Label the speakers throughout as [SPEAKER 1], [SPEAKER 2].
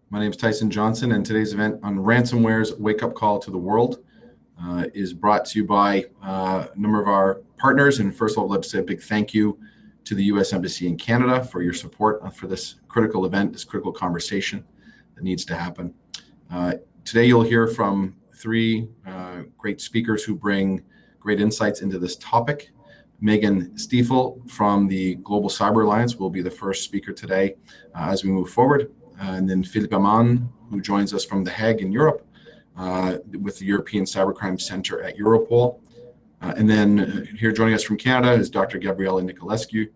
[SPEAKER 1] My name is Tyson Johnson, and today's event on Ransomware's Wake-Up Call to the World is brought to you by a number of our partners. And first of all, let's say a big thank you to the U.S. Embassy in Canada for your support for this critical event, this critical conversation that needs to happen. Today, you'll hear from three great speakers who bring great insights into this topic. Megan Stiefel from the Global Cyber Alliance will be the first speaker today as we move forward. And then Philippe Amann, who joins us from The Hague in Europe with the European Cybercrime Center at Europol. And then here joining us from Canada is Dr. Gabriela Nicolescu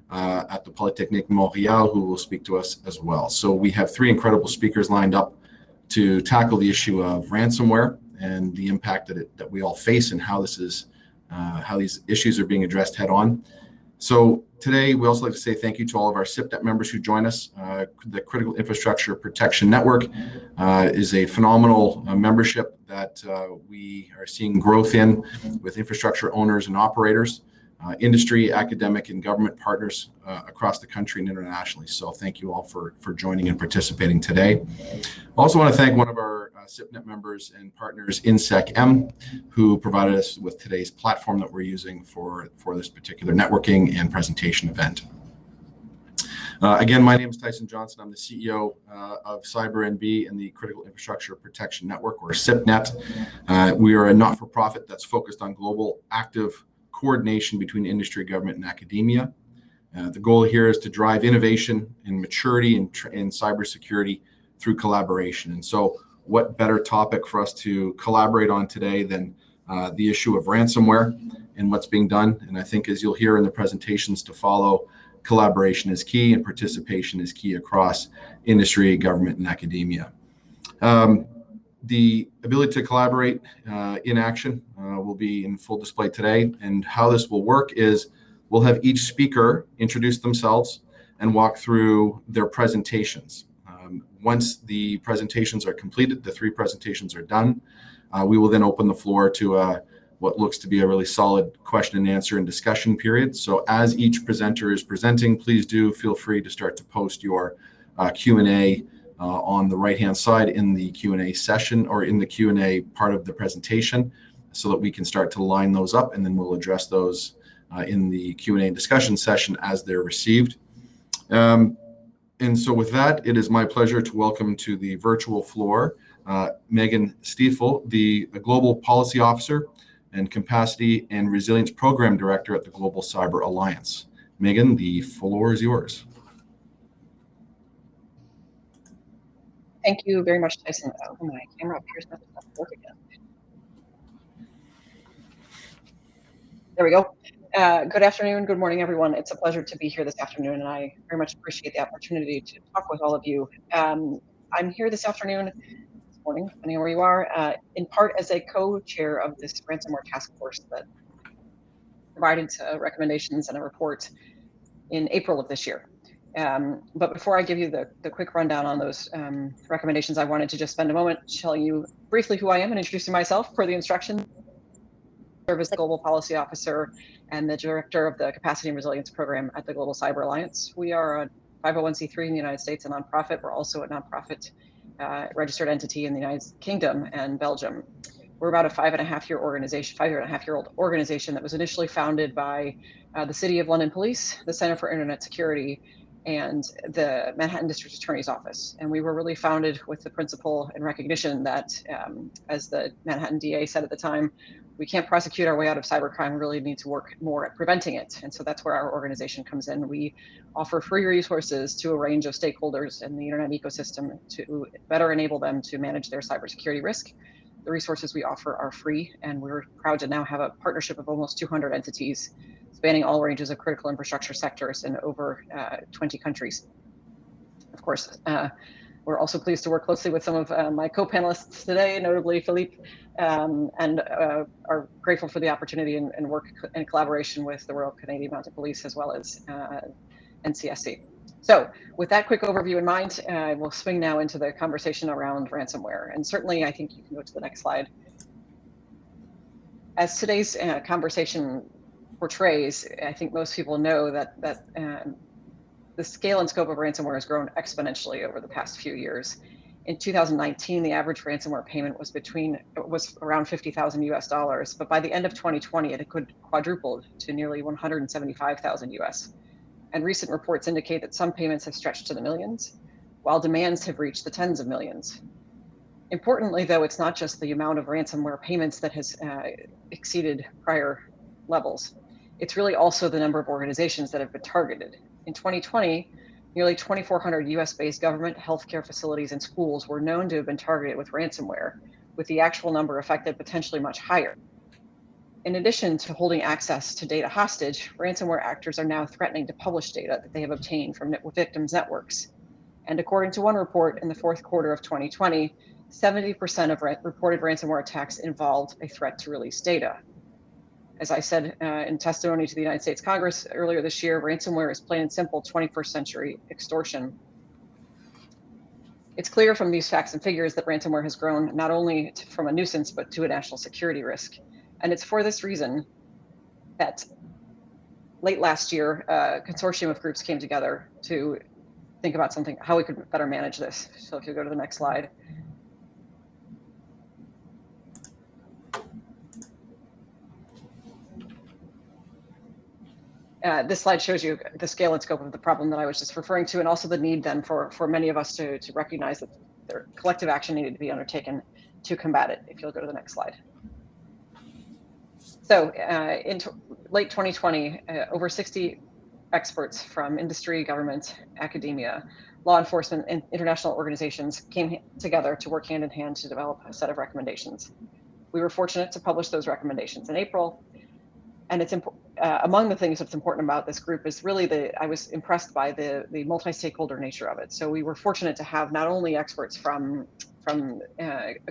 [SPEAKER 1] at the Polytechnique Montréal, who will speak to us as well. So we have three incredible speakers lined up to tackle the issue of ransomware and the impact that we all face and how these issues are being addressed head on. So today, we also like to say thank you to all of our CIPNet members who join us. The Critical Infrastructure Protection Network is a phenomenal membership that we are seeing growth in with infrastructure owners and operators, industry, academic, and government partners across the country and internationally. So thank you all for joining and participating today. I also want to thank one of our CIPNet members and partners, INSEC-M, who provided us with today's platform that we're using for this particular networking and presentation event. Again, my name is Tyson Johnson. I'm the CEO of CyberNB and the Critical Infrastructure Protection Network, or CIPNet. We are a not-for-profit that's focused on global active coordination between industry, government, and academia. The goal here is to drive innovation and maturity in cybersecurity through collaboration. And so what better topic for us to collaborate on today than the issue of ransomware and what's being done. And I think, as you'll hear in the presentations to follow, collaboration is key and participation is key across industry, government, and academia. The ability to collaborate in action will be in full display today. And how this will work is we'll have each speaker introduce themselves and walk through their presentations. Once the presentations are completed, the three presentations are done, we will then open the floor to what looks to be a really solid question and answer and discussion period. So as each presenter is presenting, please do feel free to start to post your Q&A on the right-hand side in the Q&A session or in the Q&A part of the presentation so that we can start to line those up, and then we'll address those in the Q&A discussion session as they're received. And so with that, it is my pleasure to welcome to the virtual floor Megan Stiefel, the Global Policy Officer and Capacity and Resilience Program Director at the Global Cyber Alliance. Megan, the floor is yours.
[SPEAKER 2] Thank you very much, Tyson. Oh, my camera appears not to work again. There we go. Good afternoon, good morning, everyone. It's a pleasure to be here this afternoon, and I very much appreciate the opportunity to talk with all of you. I'm here this afternoon, this morning, depending on where you are, in part as a co-chair of this ransomware task force that provided recommendations and a report in April of this year. But before I give you the quick rundown on those recommendations, I wanted to just spend a moment to tell you briefly who I am and introducing myself per the instructions. I serve as the Global Policy Officer and the Director of the Capacity and Resilience Program at the Global Cyber Alliance. We are a 501c3 in the United States, a nonprofit. We're also a nonprofit registered entity in the United Kingdom and Belgium. We're about a 5.5-year-old organization that was initially founded by the City of London Police, the Center for Internet Security, and the Manhattan District Attorney's Office. And we were really founded with the principle and recognition that, as the Manhattan DA said at the time, we can't prosecute our way out of cybercrime. We really need to work more at preventing it. And so that's where our organization comes in. We offer free resources to a range of stakeholders in the internet ecosystem to better enable them to manage their cybersecurity risk. The resources we offer are free, and we're proud to now have a partnership of almost 200 entities spanning all ranges of critical infrastructure sectors in over 20 countries. Of course, we're also pleased to work closely with some of my co-panelists today, notably Philippe, and are grateful for the opportunity and work in collaboration with the Royal Canadian Mounted Police as well as NCSC. So with that quick overview in mind, we'll swing now into the conversation around ransomware. And certainly, I think you can go to the next slide. As today's conversation portrays, I think most people know that the scale and scope of ransomware has grown exponentially over the past few years. In 2019, the average ransomware payment was around $50,000 US, but by the end of 2020, it had quadrupled to nearly 175,000 US. And recent reports indicate that some payments have stretched to the millions, while demands have reached the tens of millions. Importantly, though, it's not just the amount of ransomware payments that has exceeded prior levels. It's really also the number of organizations that have been targeted. In 2020, nearly 2,400 US-based government, healthcare facilities, and schools were known to have been targeted with ransomware, with the actual number affected potentially much higher. In addition to holding access to data hostage, ransomware actors are now threatening to publish data that they have obtained from victims' networks. And according to one report, in the fourth quarter of 2020, 70% of reported ransomware attacks involved a threat to release data. As I said in testimony to the United States Congress earlier this year, ransomware is plain and simple 21st century extortion. It's clear from these facts and figures that ransomware has grown not only from a nuisance, but to a national security risk. And it's for this reason that late last year, a consortium of groups came together to think about how we could better manage this. So if you go to the next slide. This slide shows you the scale and scope of the problem that I was just referring to, and also the need then for many of us to recognize that their collective action needed to be undertaken to combat it. If you'll go to the next slide. So in late 2020, over 60 experts from industry, government, academia, law enforcement, and international organizations came together to work hand in hand to develop a set of recommendations. We were fortunate to publish those recommendations in April. And it's among the things that's important about this group is really I was impressed by the multi-stakeholder nature of it. So we were fortunate to have not only experts from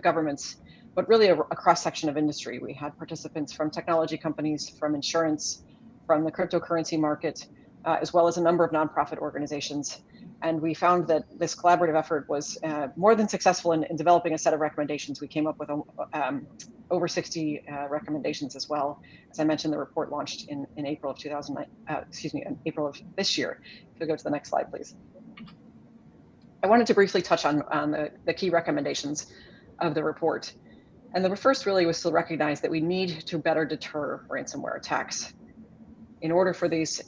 [SPEAKER 2] governments, but really a cross-section of industry. We had participants from technology companies, from insurance, from the cryptocurrency market, as well as a number of nonprofit organizations. And we found that this collaborative effort was more than successful in developing a set of recommendations. We came up with over 60 recommendations as well. As I mentioned, the report launched in April of in April of this year. If you'll go to the next slide, please. I wanted to briefly touch on the key recommendations of the report. And the first really was to recognize that we need to better deter ransomware attacks. In order for these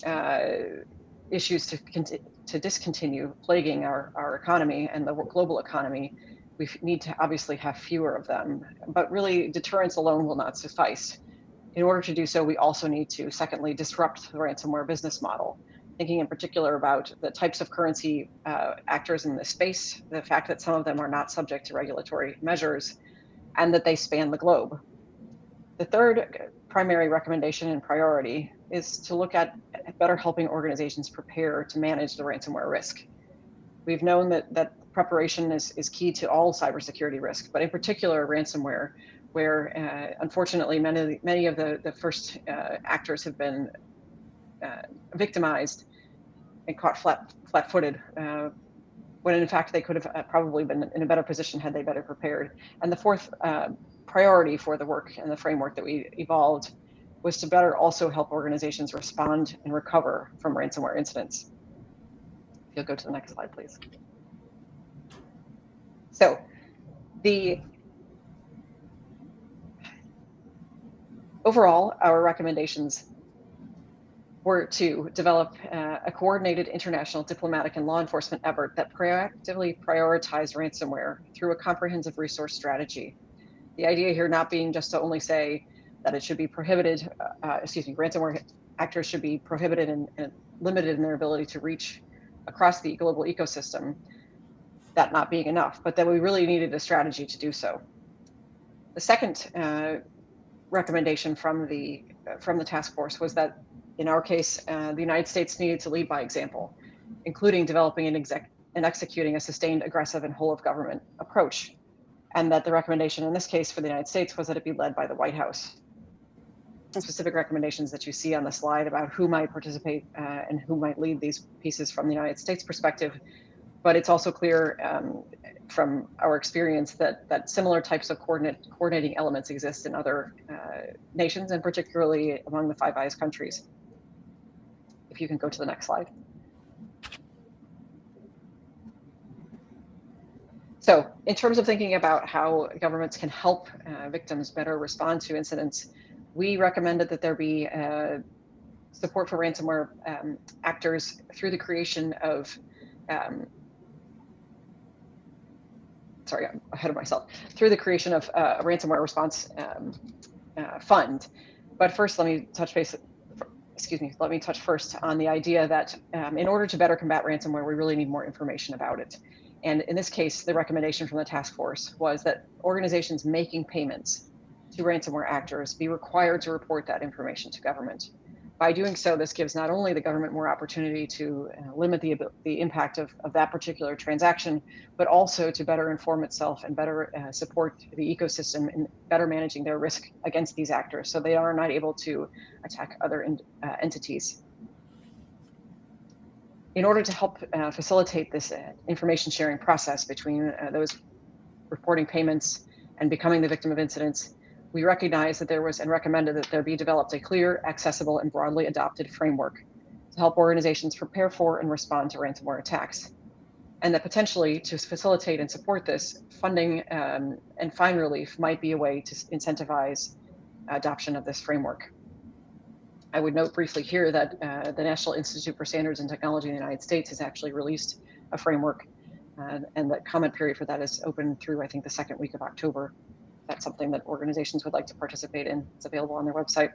[SPEAKER 2] issues to discontinue plaguing our economy and the global economy, we need to obviously have fewer of them. But really, deterrence alone will not suffice. In order to do so, we also need to, secondly, disrupt the ransomware business model, thinking in particular about the types of currency actors in this space, the fact that some of them are not subject to regulatory measures, and that they span the globe. The third primary recommendation and priority is to look at better helping organizations prepare to manage the ransomware risk. We've known that preparation is key to all cybersecurity risk, but in particular ransomware, where unfortunately many of the first actors have been victimized and caught flat-footed, when in fact they could have probably been in a better position had they better prepared. And the fourth priority for the work and the framework that we evolved was to better also help organizations respond and recover from ransomware incidents. If you'll go to the next slide, please. So overall, our recommendations were to develop a coordinated international diplomatic and law enforcement effort that proactively prioritized ransomware through a comprehensive resource strategy. The idea here not being just to only say that it should be prohibited, ransomware actors should be prohibited and limited in their ability to reach across the global ecosystem, that not being enough, but that we really needed a strategy to do so. The second recommendation from the task force was that, in our case, the United States needed to lead by example, including developing and executing a sustained, aggressive, and whole of government approach. And that the recommendation in this case for the United States was that it be led by the White House. Some specific recommendations that you see on the slide about who might participate and who might lead these pieces from the United States perspective. But it's also clear from our experience that similar types of coordinating elements exist in other nations, and particularly among the Five Eyes countries. If you can go to the next slide. So in terms of thinking about how governments can help victims better respond to incidents, we recommended that there be support for ransomware actors through the creation of, sorry, I'm ahead of myself, through the creation of a ransomware response fund. But first, let me touch first on the idea that in order to better combat ransomware, we really need more information about it. And in this case, the recommendation from the task force was that organizations making payments to ransomware actors be required to report that information to government. By doing so, this gives not only the government more opportunity to limit the impact of that particular transaction, but also to better inform itself and better support the ecosystem in better managing their risk against these actors, so they are not able to attack other entities. In order to help facilitate this information sharing process between those reporting payments and becoming the victim of incidents, we recognized that there was and recommended that there be developed a clear, accessible, and broadly adopted framework to help organizations prepare for and respond to ransomware attacks. And that potentially to facilitate and support this, funding and fine relief might be a way to incentivize adoption of this framework. I would note briefly here that the National Institute for Standards and Technology in the United States has actually released a framework, and the comment period for that is open through, I think, the second week of October. That's something that organizations would like to participate in. It's available on their website.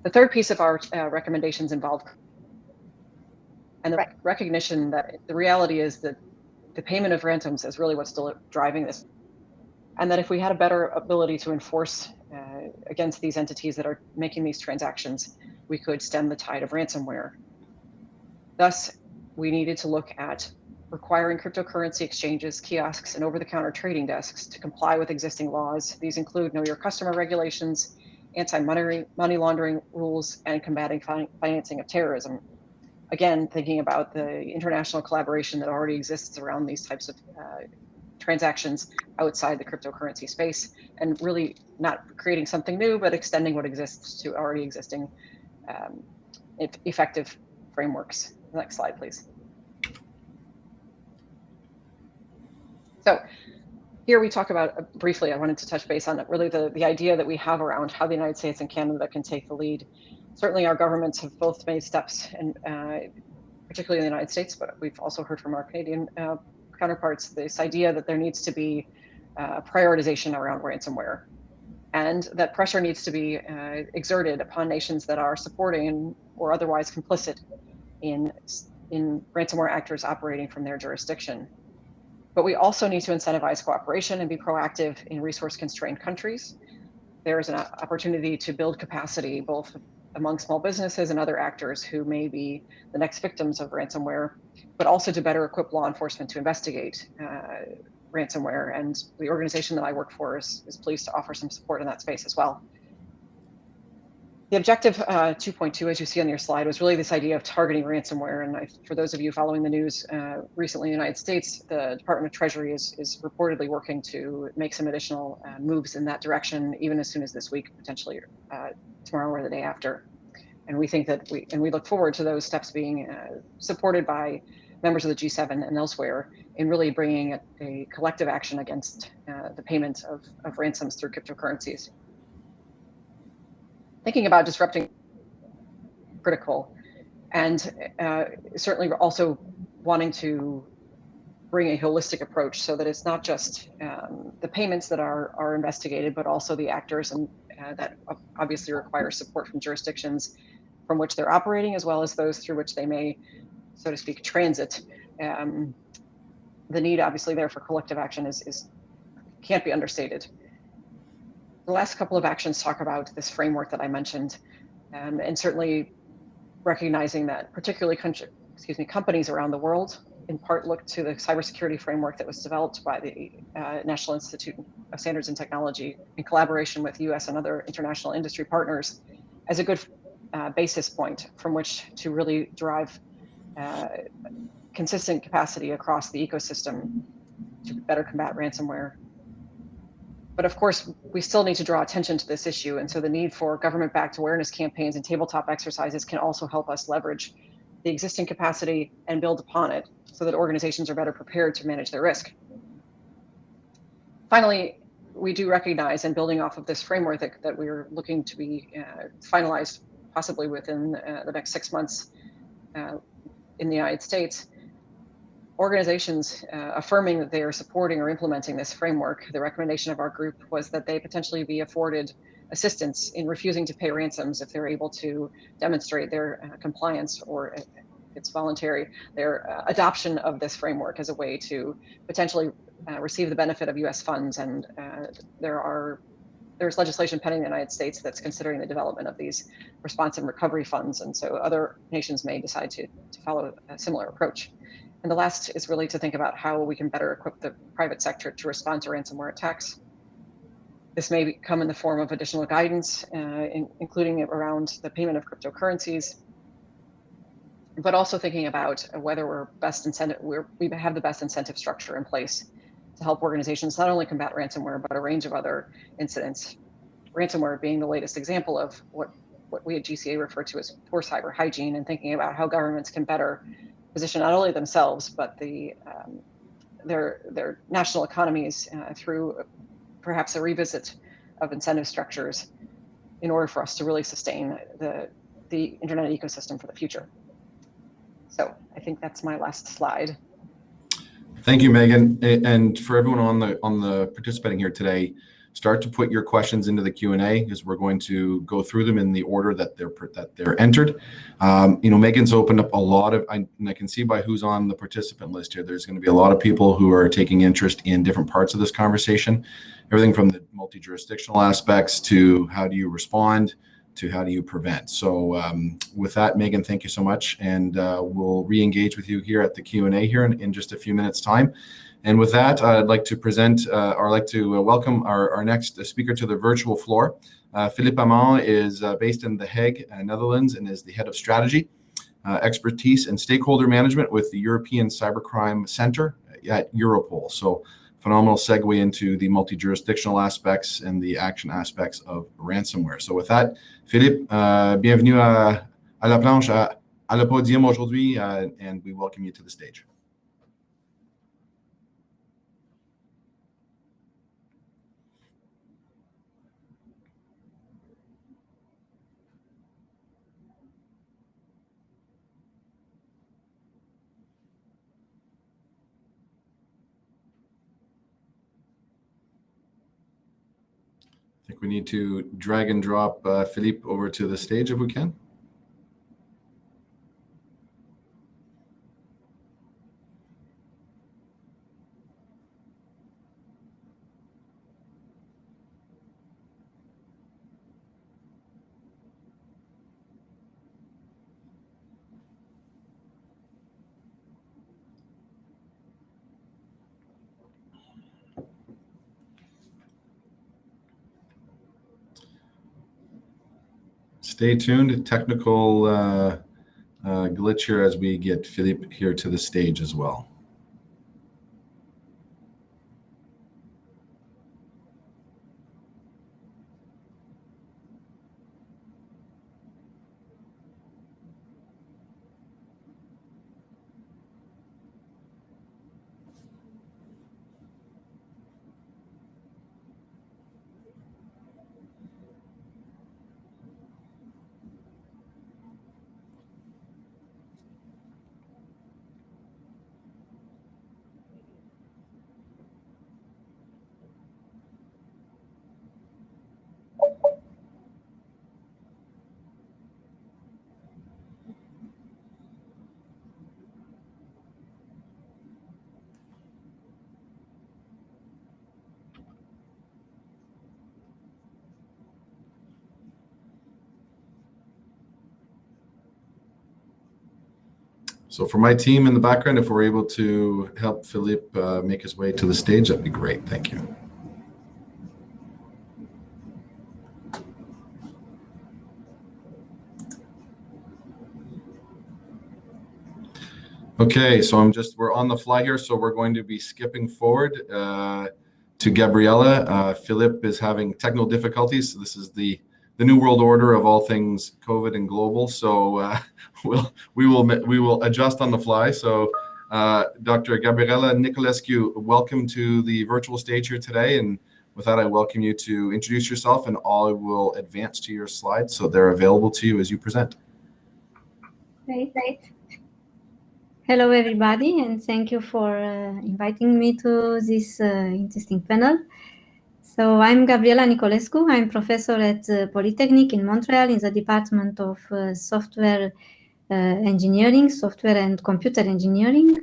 [SPEAKER 2] The third piece of our recommendations involved and the recognition that the reality is that the payment of ransoms is really what's still driving this, and that if we had a better ability to enforce against these entities that are making these transactions, we could stem the tide of ransomware. Thus, we needed to look at requiring cryptocurrency exchanges, kiosks, and over-the-counter trading desks to comply with existing laws. These include know your customer regulations, anti-money laundering rules, and combating financing of terrorism. Again, thinking about the international collaboration that already exists around these types of transactions outside the cryptocurrency space, and really not creating something new, but extending what exists to already existing effective frameworks. Next slide, please. So here we talk about briefly, I wanted to touch base on really the idea that we have around how the United States and Canada can take the lead. Certainly our governments have both made steps, and particularly in the United States, but we've also heard from our Canadian counterparts this idea that there needs to be prioritization around ransomware, and that pressure needs to be exerted upon nations that are supporting or otherwise complicit in ransomware actors operating from their jurisdiction. But we also need to incentivize cooperation and be proactive in resource-constrained countries. There is an opportunity to build capacity both among small businesses and other actors who may be the next victims of ransomware, but also to better equip law enforcement to investigate ransomware. And the organization that I work for is pleased to offer some support in that space as well. The objective 2.2, as you see on your slide, was really this idea of targeting ransomware. And for those of you following the news recently in the United States, the Department of Treasury is reportedly working to make some additional moves in that direction, even as soon as this week, potentially tomorrow or the day after. And we think that we look forward to those steps being supported by members of the G7 and elsewhere in really bringing a collective action against the payment of ransoms through cryptocurrencies. Thinking about disrupting critical, and certainly also wanting to bring a holistic approach so that it's not just the payments that are investigated, but also the actors, and that obviously requires support from jurisdictions from which they're operating, as well as those through which they may, so to speak, transit. The need obviously there for collective action can't be understated. The last couple of actions talk about this framework that I mentioned, and certainly recognizing that particularly companies around the world in part look to the cybersecurity framework that was developed by the National Institute of Standards and Technology in collaboration with US and other international industry partners as a good basis point from which to really drive consistent capacity across the ecosystem to better combat ransomware. But of course, we still need to draw attention to this issue. And so the need for government-backed awareness campaigns and tabletop exercises can also help us leverage the existing capacity and build upon it so that organizations are better prepared to manage their risk. Finally, we do recognize, and building off of this framework that we're looking to be finalized possibly within the next 6 months in the United States, organizations affirming that they are supporting or implementing this framework, the recommendation of our group was that they potentially be afforded assistance in refusing to pay ransoms if they're able to demonstrate their compliance, or if it's voluntary, their adoption of this framework as a way to potentially receive the benefit of US funds. And there's legislation pending in the United States that's considering the development of these response and recovery funds. And so other nations may decide to follow a similar approach. And the last is really to think about how we can better equip the private sector to respond to ransomware attacks. This may come in the form of additional guidance, including around the payment of cryptocurrencies, but also thinking about whether we have the best incentive structure in place to help organizations not only combat ransomware, but a range of other incidents. Ransomware being the latest example of what we at GCA refer to as poor cyber hygiene, and thinking about how governments can better position not only themselves, but their national economies through perhaps a revisit of incentive structures in order for us to really sustain the internet ecosystem for the future. So I think that's my last slide.
[SPEAKER 1] Thank you, Megan. And for everyone on the participating here today, start to put your questions into the Q&A, because we're going to go through them in the order that they're entered. Megan's opened up a lot of, and I can see by who's on the participant list here, there's going to be a lot of people who are taking interest in different parts of this conversation, everything from the multi-jurisdictional aspects to how do you respond to how do you prevent. So with that, Megan, thank you so much. And we'll re-engage with you here at the Q&A here in just a few minutes time. And with that, I'd like to welcome our next speaker to the virtual floor. Philippe Amand is based in The Hague, Netherlands, and is the head of strategy, expertise, and stakeholder management with the European Cybercrime Center at Europol. So phenomenal segue into the multi-jurisdictional aspects and the action aspects of ransomware. So with that, Philippe, bienvenue à la planche, à la podium aujourd'hui, and we welcome you to the stage. I think we need to drag and drop Philippe over to the stage if we can. Stay tuned. Technical glitch here as we get Philippe here to the stage as well. So for my team in the background, if we're able to help Philippe make his way to the stage, that'd be great. Thank you. Okay, so we're on the fly here, so we're going to be skipping forward to Gabriella. Philippe is having technical difficulties. This is the new world order of all things COVID and global. So we will adjust on the fly. So Dr. Gabriela Nicolescu, welcome to the virtual stage here today. And with that, I welcome you to introduce yourself, and I will advance to your slides so they're available to you as you present.
[SPEAKER 3] Great. Hello, everybody, and thank you for inviting me to this interesting panel. So I'm Gabriela Nicolescu. I'm professor at Polytechnic in Montreal in the Department of Software Engineering, Software and Computer Engineering.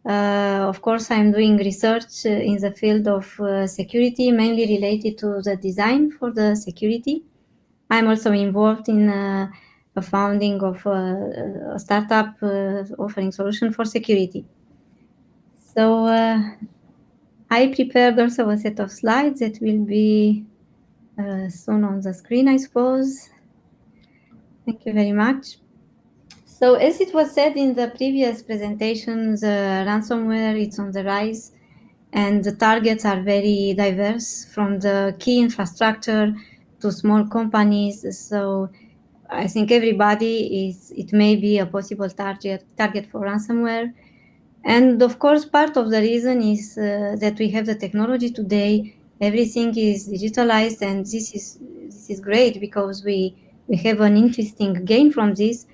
[SPEAKER 3] Of course, I'm doing research in the field of security, mainly related to the design for the security. I'm also involved in the founding of a startup offering solution for security. So I prepared also a set of slides that will be soon on the screen, I suppose. Thank you very much. So as it was said in the previous presentation, the ransomware is on the rise, and the targets are very diverse, from the key infrastructure to small companies. So I think it may be a possible target for ransomware. And of course, part of the reason is that we have the technology today. Everything is digitalized, and this is great because we have an interesting gain from this.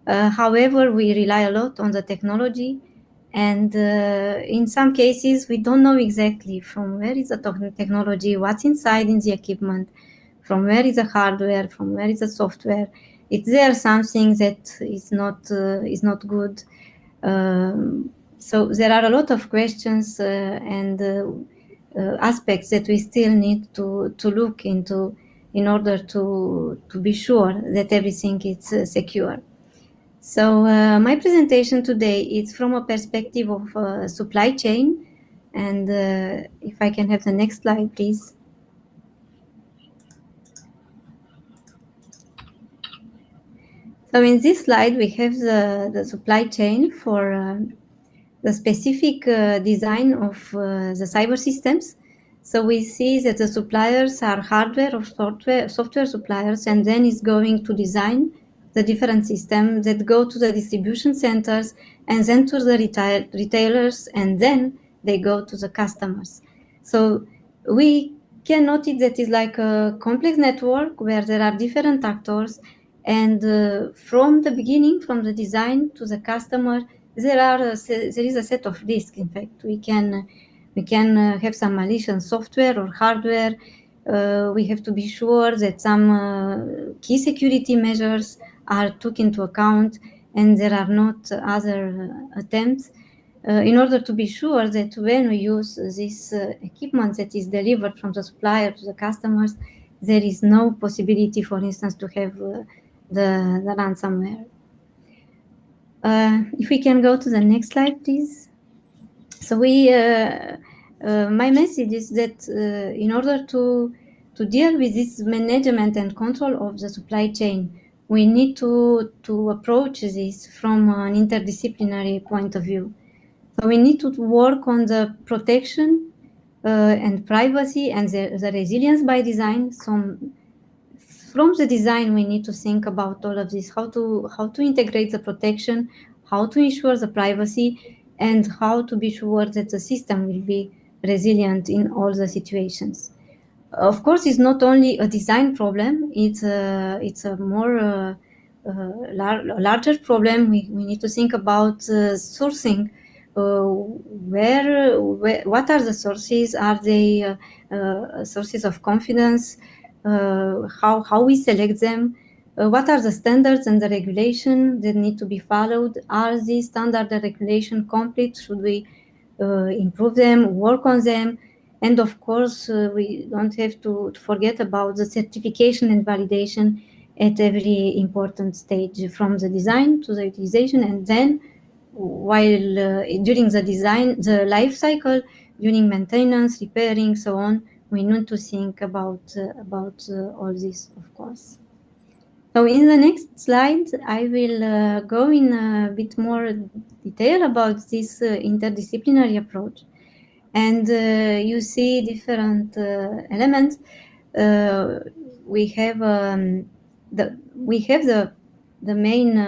[SPEAKER 3] However, we rely a lot on the technology, and in some cases, we don't know exactly from where is the technology, what's inside in the equipment, from where is the hardware, from where is the software. Is there something that is not good? So there are a lot of questions and aspects that we still need to look into in order to be sure that everything is secure. So my presentation today is from a perspective of supply chain. And if I can have the next slide, please. So in this slide, we have the supply chain for the specific design of the cyber systems. So we see that the suppliers are hardware or software suppliers, and then is going to design the different systems that go to the distribution centers and then to the retailers, and then they go to the customers. So we can notice that it's like a complex network where there are different actors, and from the beginning, from the design to the customer, there is a set of risks. In fact, we can have some malicious software or hardware. We have to be sure that some key security measures are took into account, and there are not other attempts. In order to be sure that when we use this equipment that is delivered from the supplier to the customers, there is no possibility, for instance, to have the ransomware. If we can go to the next slide, please. So my message is that in order to deal with this management and control of the supply chain, we need to approach this from an interdisciplinary point of view. So we need to work on the protection and privacy and the resilience by design. So from the design, we need to think about all of this, how to integrate the protection, how to ensure the privacy, and how to be sure that the system will be resilient in all the situations. Of course, it's not only a design problem, it's a more larger problem. We need to think about sourcing. What are the sources? Are they sources of confidence? How we select them? What are the standards and the regulation that need to be followed? Are these standard and regulation complete? Should we improve them, work on them? And of course, we don't have to forget about the certification and validation at every important stage, from the design to the utilization, and then while during the design, the life cycle, during maintenance, repairing, so on, we need to think about all this, of course. So in the next slide, I will go in a bit more detail about this interdisciplinary approach. And you see different elements. We have the the main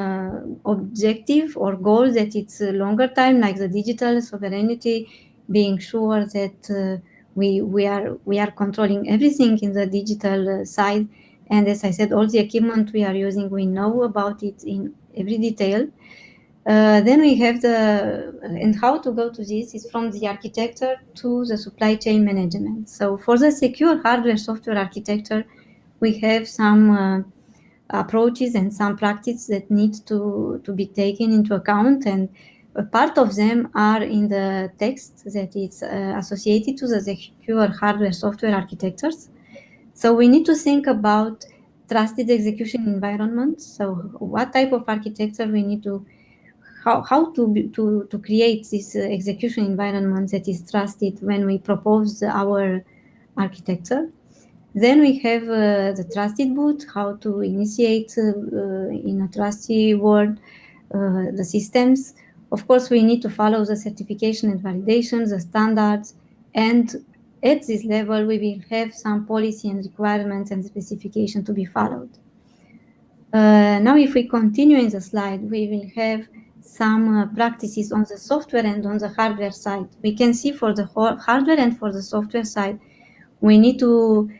[SPEAKER 3] objective or goal that it's a longer time, like the digital sovereignty, being sure that we are controlling everything in the digital side. And as I said, all the equipment we are using, we know about it in every detail. Then we have and how to go to this is from the architecture to the supply chain management. So for the secure hardware software architecture, we have some approaches and some practices that need to be taken into account, and a part of them are in the text that is associated to the secure hardware software architectures. So we need to think about trusted execution environments. So what type of architecture we need to, how to create this execution environment that is trusted when we propose our architecture. Then we have the trusted boot, how to initiate in a trusty world the systems. Of course, we need to follow the certification and validation, the standards, and at this level, we will have some policy and requirements and specification to be followed. Now, if we continue in the slide, we will have some practices on the software and on the hardware side. We can see for the hardware and for the software side, we need to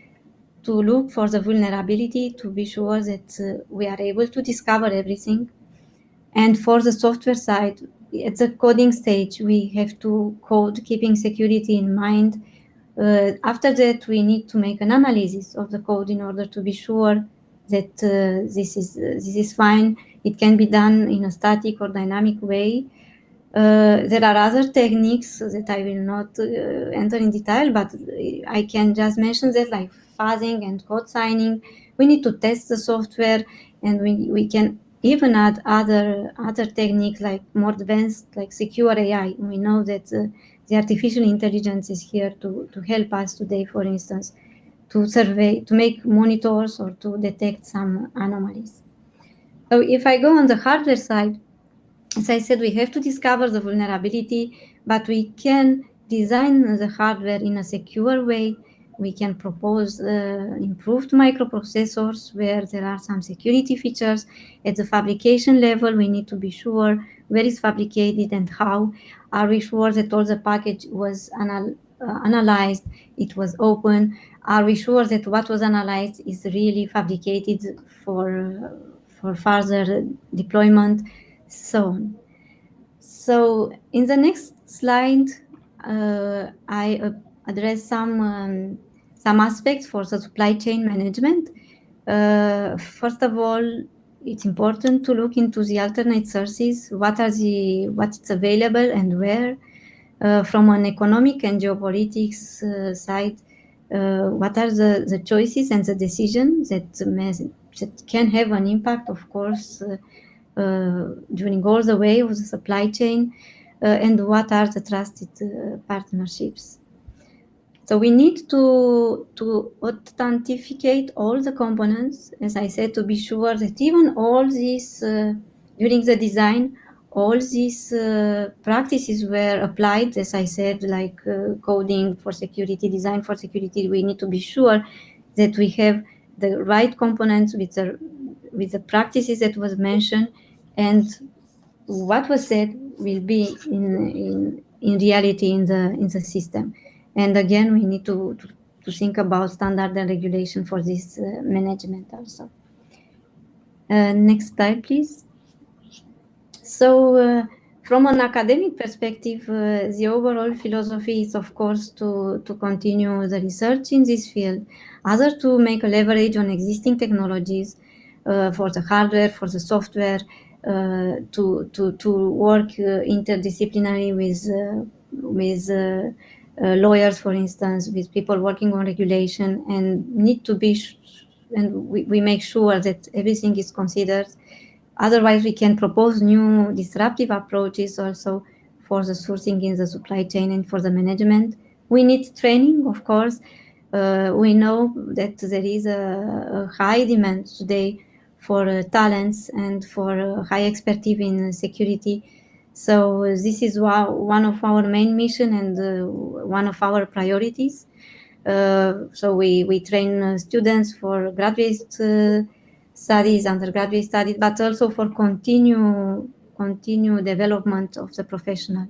[SPEAKER 3] look for the vulnerability to be sure that we are able to discover everything. And for the software side, at the coding stage, we have to code keeping security in mind. After that, we need to make an analysis of the code in order to be sure that this is fine. It can be done in a static or dynamic way. There are other techniques that I will not enter in detail, but I can just mention that, like fuzzing and code signing. We need to test the software, and we can even add other techniques like more advanced, like secure AI. We know that the artificial intelligence is here to help us today, for instance, to survey, to make monitors or to detect some anomalies. So if I go on the hardware side, as I said, we have to discover the vulnerability, but we can design the hardware in a secure way. We can propose improved microprocessors where there are some security features. At the fabrication level, we need to be sure where it's fabricated and how. Are we sure that all the package was analyzed, it was open? Are we sure that what was analyzed is really fabricated for further deployment? So on. So in the next slide, I address some aspects for the supply chain management. First of all, it's important to look into the alternate sources. What's available and where. From an economic and geopolitics side, what are the choices and the decisions that can have an impact, of course, during all the way of the supply chain, and what are the trusted partnerships. So we need to authenticate all the components, as I said, to be sure that even all these, during the design, all these practices were applied, as I said, like coding for security, design for security. We need to be sure that we have the right components with the practices that was mentioned, and what was said will be in reality in the system. And again, we need to think about standard and regulation for this management also. Next slide, please. So from an academic perspective, the overall philosophy is, of course, to continue the research in this field, either to make a leverage on existing technologies for the hardware, for the software, to work interdisciplinary with lawyers, for instance, with people working on regulation, and need to be, and we make sure that everything is considered. Otherwise, we can propose new disruptive approaches also for the sourcing in the supply chain and for the management. We need training, of course. We know that there is a high demand today for talents and for high expertise in security. So this is one of our main mission and one of our priorities. So we train students for graduate studies, undergraduate studies, but also for continue development of the professional.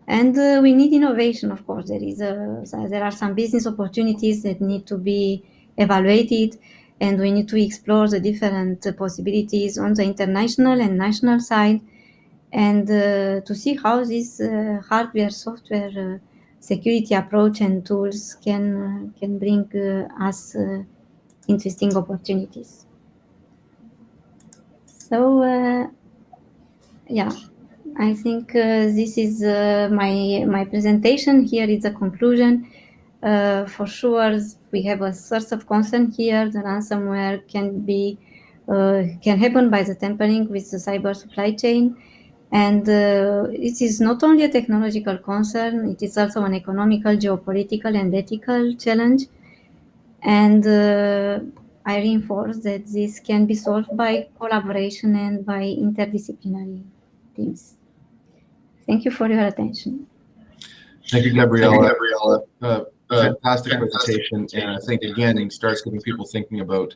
[SPEAKER 3] And we need innovation, of course. There are some business opportunities that need to be evaluated, and we need to explore the different possibilities on the international and national side, and to see how this hardware, software, security approach and tools can bring us interesting opportunities. So yeah, I think this is my presentation. Here is the conclusion. For sure, we have a source of concern here. The ransomware can happen by the tampering with the cyber supply chain. And it is not only a technological concern, it is also an economical, geopolitical, and ethical challenge. And I reinforce that this can be solved by collaboration and by interdisciplinary teams. Thank you for your attention.
[SPEAKER 1] Thank you, Gabriela. Fantastic presentation, and I think again it starts getting people thinking about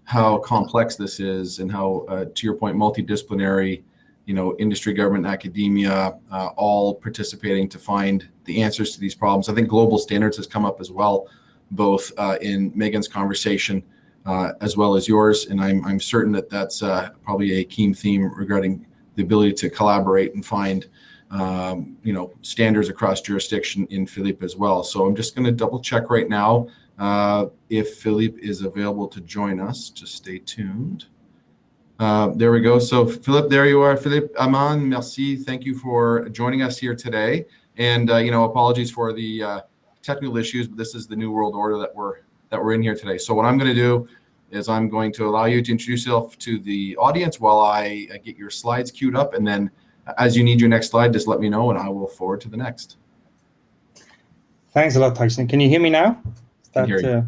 [SPEAKER 1] how complex this is and how, to your point, multidisciplinary, industry, government, academia, all participating to find the answers to these problems. I think global standards has come up as well, both in Megan's conversation as well as yours, and I'm certain that that's probably a key theme regarding the ability to collaborate and find standards across jurisdiction in Philippe as well. So I'm just going to double check right now if Philippe is available to join us. Just stay tuned. There we go. So Philippe, there you are. Philippe Aman, merci. Thank you for joining us here today. And apologies for the technical issues, but this is the new world order that we're in here today. So what I'm going to do is I'm going to allow you to introduce yourself to the audience while I get your slides queued up, and then as you need your next slide, just let me know and I will forward to the next.
[SPEAKER 4] Thanks a lot, Tyson. Can you hear me now?
[SPEAKER 1] Is that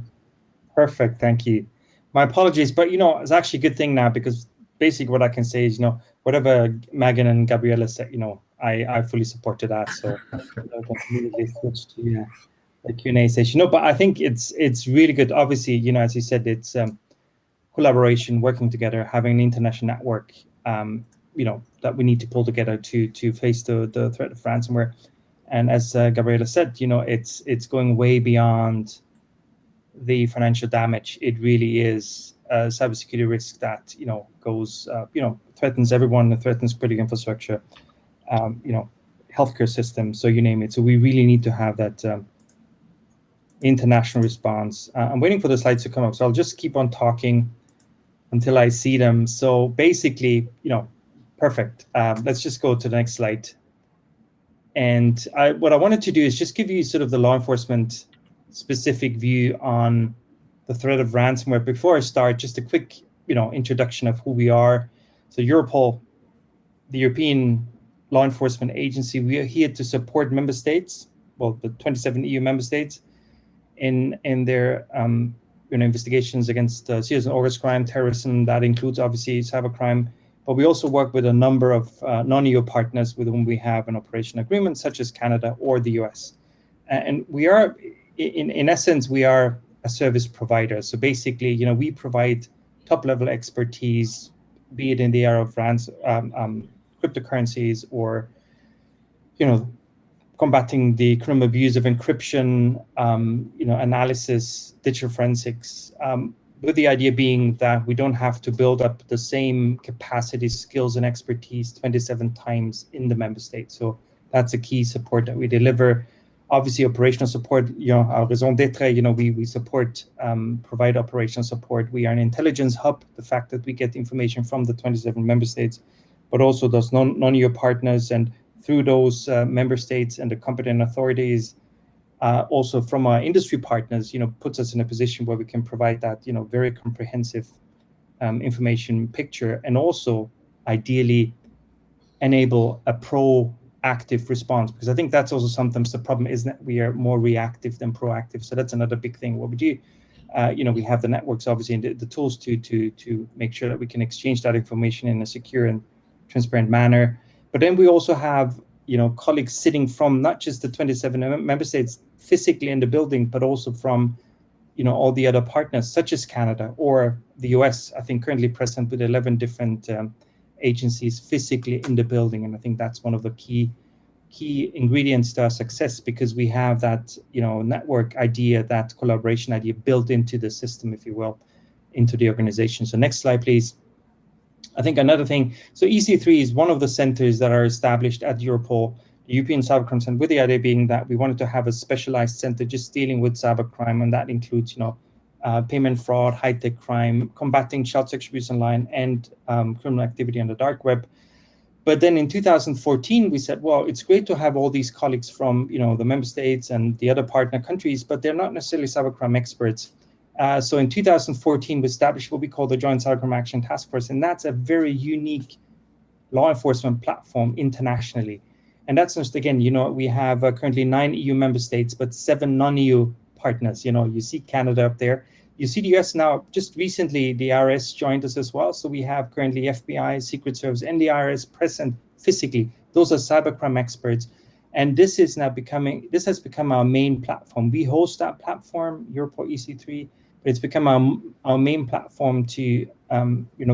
[SPEAKER 4] perfect? Thank you. My apologies, but it's actually a good thing now, because basically what I can say is, whatever Megan and Gabriela said, I fully supported that. So I can immediately switch to the Q&A session. But I think it's really good. Obviously, as you said, it's collaboration, working together, having an international network, that we need to pull together to face the threat of ransomware. And as Gabriela said, it's going way beyond the financial damage. It really is a cybersecurity risk that goes threatens everyone. It threatens critical infrastructure, healthcare systems. So you name it. So we really need to have that international response. I'm waiting for the slides to come up, so I'll just keep on talking until I see them. So basically, perfect. Let's just go to the next slide. And what I wanted to do is just give you sort of the law enforcement specific view on the threat of ransomware. Before I start, just a quick, introduction of who we are. So Europol, the European law enforcement agency, we are here to support member states, well, the 27 EU member states, in their investigations against serious and organized crime, terrorism. That includes obviously cybercrime. But we also work with a number of non-EU partners with whom we have an operation agreement, such as Canada or the US. And we are, in essence, we are a service provider. So basically, we provide top-level expertise, be it in the area of cryptocurrencies or, combating the criminal abuse of encryption, analysis, digital forensics. With the idea being that we don't have to build up the same capacity, skills, and expertise 27 times in the member state. So that's a key support that we deliver. Obviously, operational support, our raison d'etre, we support, provide operational support. We are an intelligence hub, the fact that we get information from the 27 member states, but also those non-EU partners, and through those member states and the competent authorities, also from our industry partners, puts us in a position where we can provide that, very comprehensive information picture, and also ideally enable a proactive response, because I think that's also sometimes the problem, is that we are more reactive than proactive. So that's another big thing. What we do, we have the networks, obviously, and the tools to make sure that we can exchange that information in a secure and transparent manner. But then we also have, colleagues sitting from not just the 27 member states physically in the building, but also from, all the other partners, such as Canada or the US, I think currently present with 11 different agencies physically in the building. And I think that's one of the key ingredients to our success, because we have that, network idea, that collaboration idea built into the system, if you will, into the organization. So next slide, please. I think another thing, so EC3 is one of the centers that are established at Europol, the European Cybercrime Center, with the idea being that we wanted to have a specialized center just dealing with cybercrime, and that includes, payment fraud, high-tech crime, combating child sexual abuse online, and criminal activity on the dark web. But then in 2014, we said, well, it's great to have all these colleagues from, the member states and the other partner countries, but they're not necessarily cybercrime experts. So in 2014, we established what we call the Joint Cybercrime Action Task Force, and that's a very unique law enforcement platform internationally. And that's just, again, we have currently 9 EU member states, but 7 non-EU partners. You see Canada up there. You see the US now. Just recently, the IRS joined us as well. So we have currently FBI, Secret Service, and the IRS present physically. Those are cybercrime experts. And this has become our main platform. We host that platform, Europol EC3, but it's become our main platform to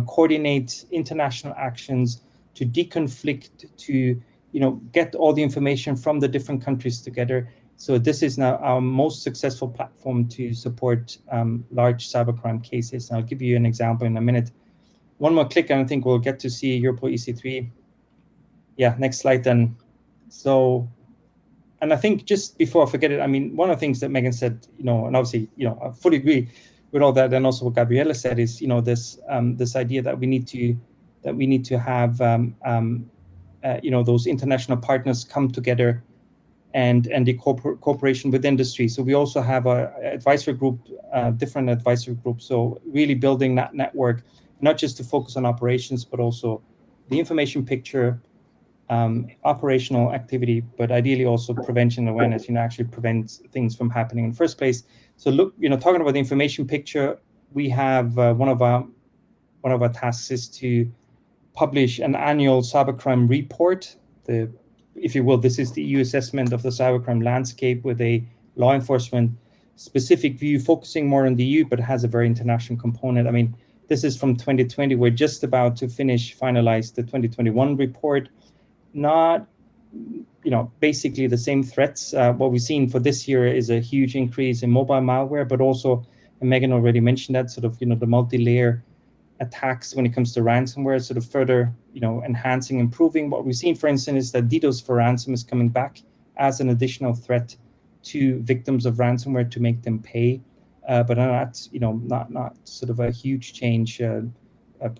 [SPEAKER 4] coordinate international actions, to deconflict, to get all the information from the different countries together. So this is now our most successful platform to support large cybercrime cases. And I'll give you an example in a minute. One more click, and I think we'll get to see Europol EC3. Yeah, next slide then. So, and I think just before I forget it, one of the things that Megan said, and obviously, I fully agree with all that, and also what Gabriela said is, this idea that we need to have, those international partners come together and the cooperation with industry. So we also have a advisory group, different advisory groups. So really building that network, not just to focus on operations, but also the information picture, operational activity, but ideally also prevention awareness, actually prevent things from happening in the first place. So look, talking about the information picture, we have one of our tasks is to publish an annual cybercrime report. If you will, this is the EU assessment of the cybercrime landscape with a law enforcement specific view, focusing more on the EU, but has a very international component. This is from 2020. We're just about to finalize the 2021 report. Not, basically the same threats. What we've seen for this year is a huge increase in mobile malware, but also, and Megan already mentioned that, sort of, the multi-layer attacks when it comes to ransomware, sort of further, enhancing, improving. What we've seen, for instance, is that DDoS for ransom is coming back as an additional threat to victims of ransomware to make them pay, but not sort of a huge change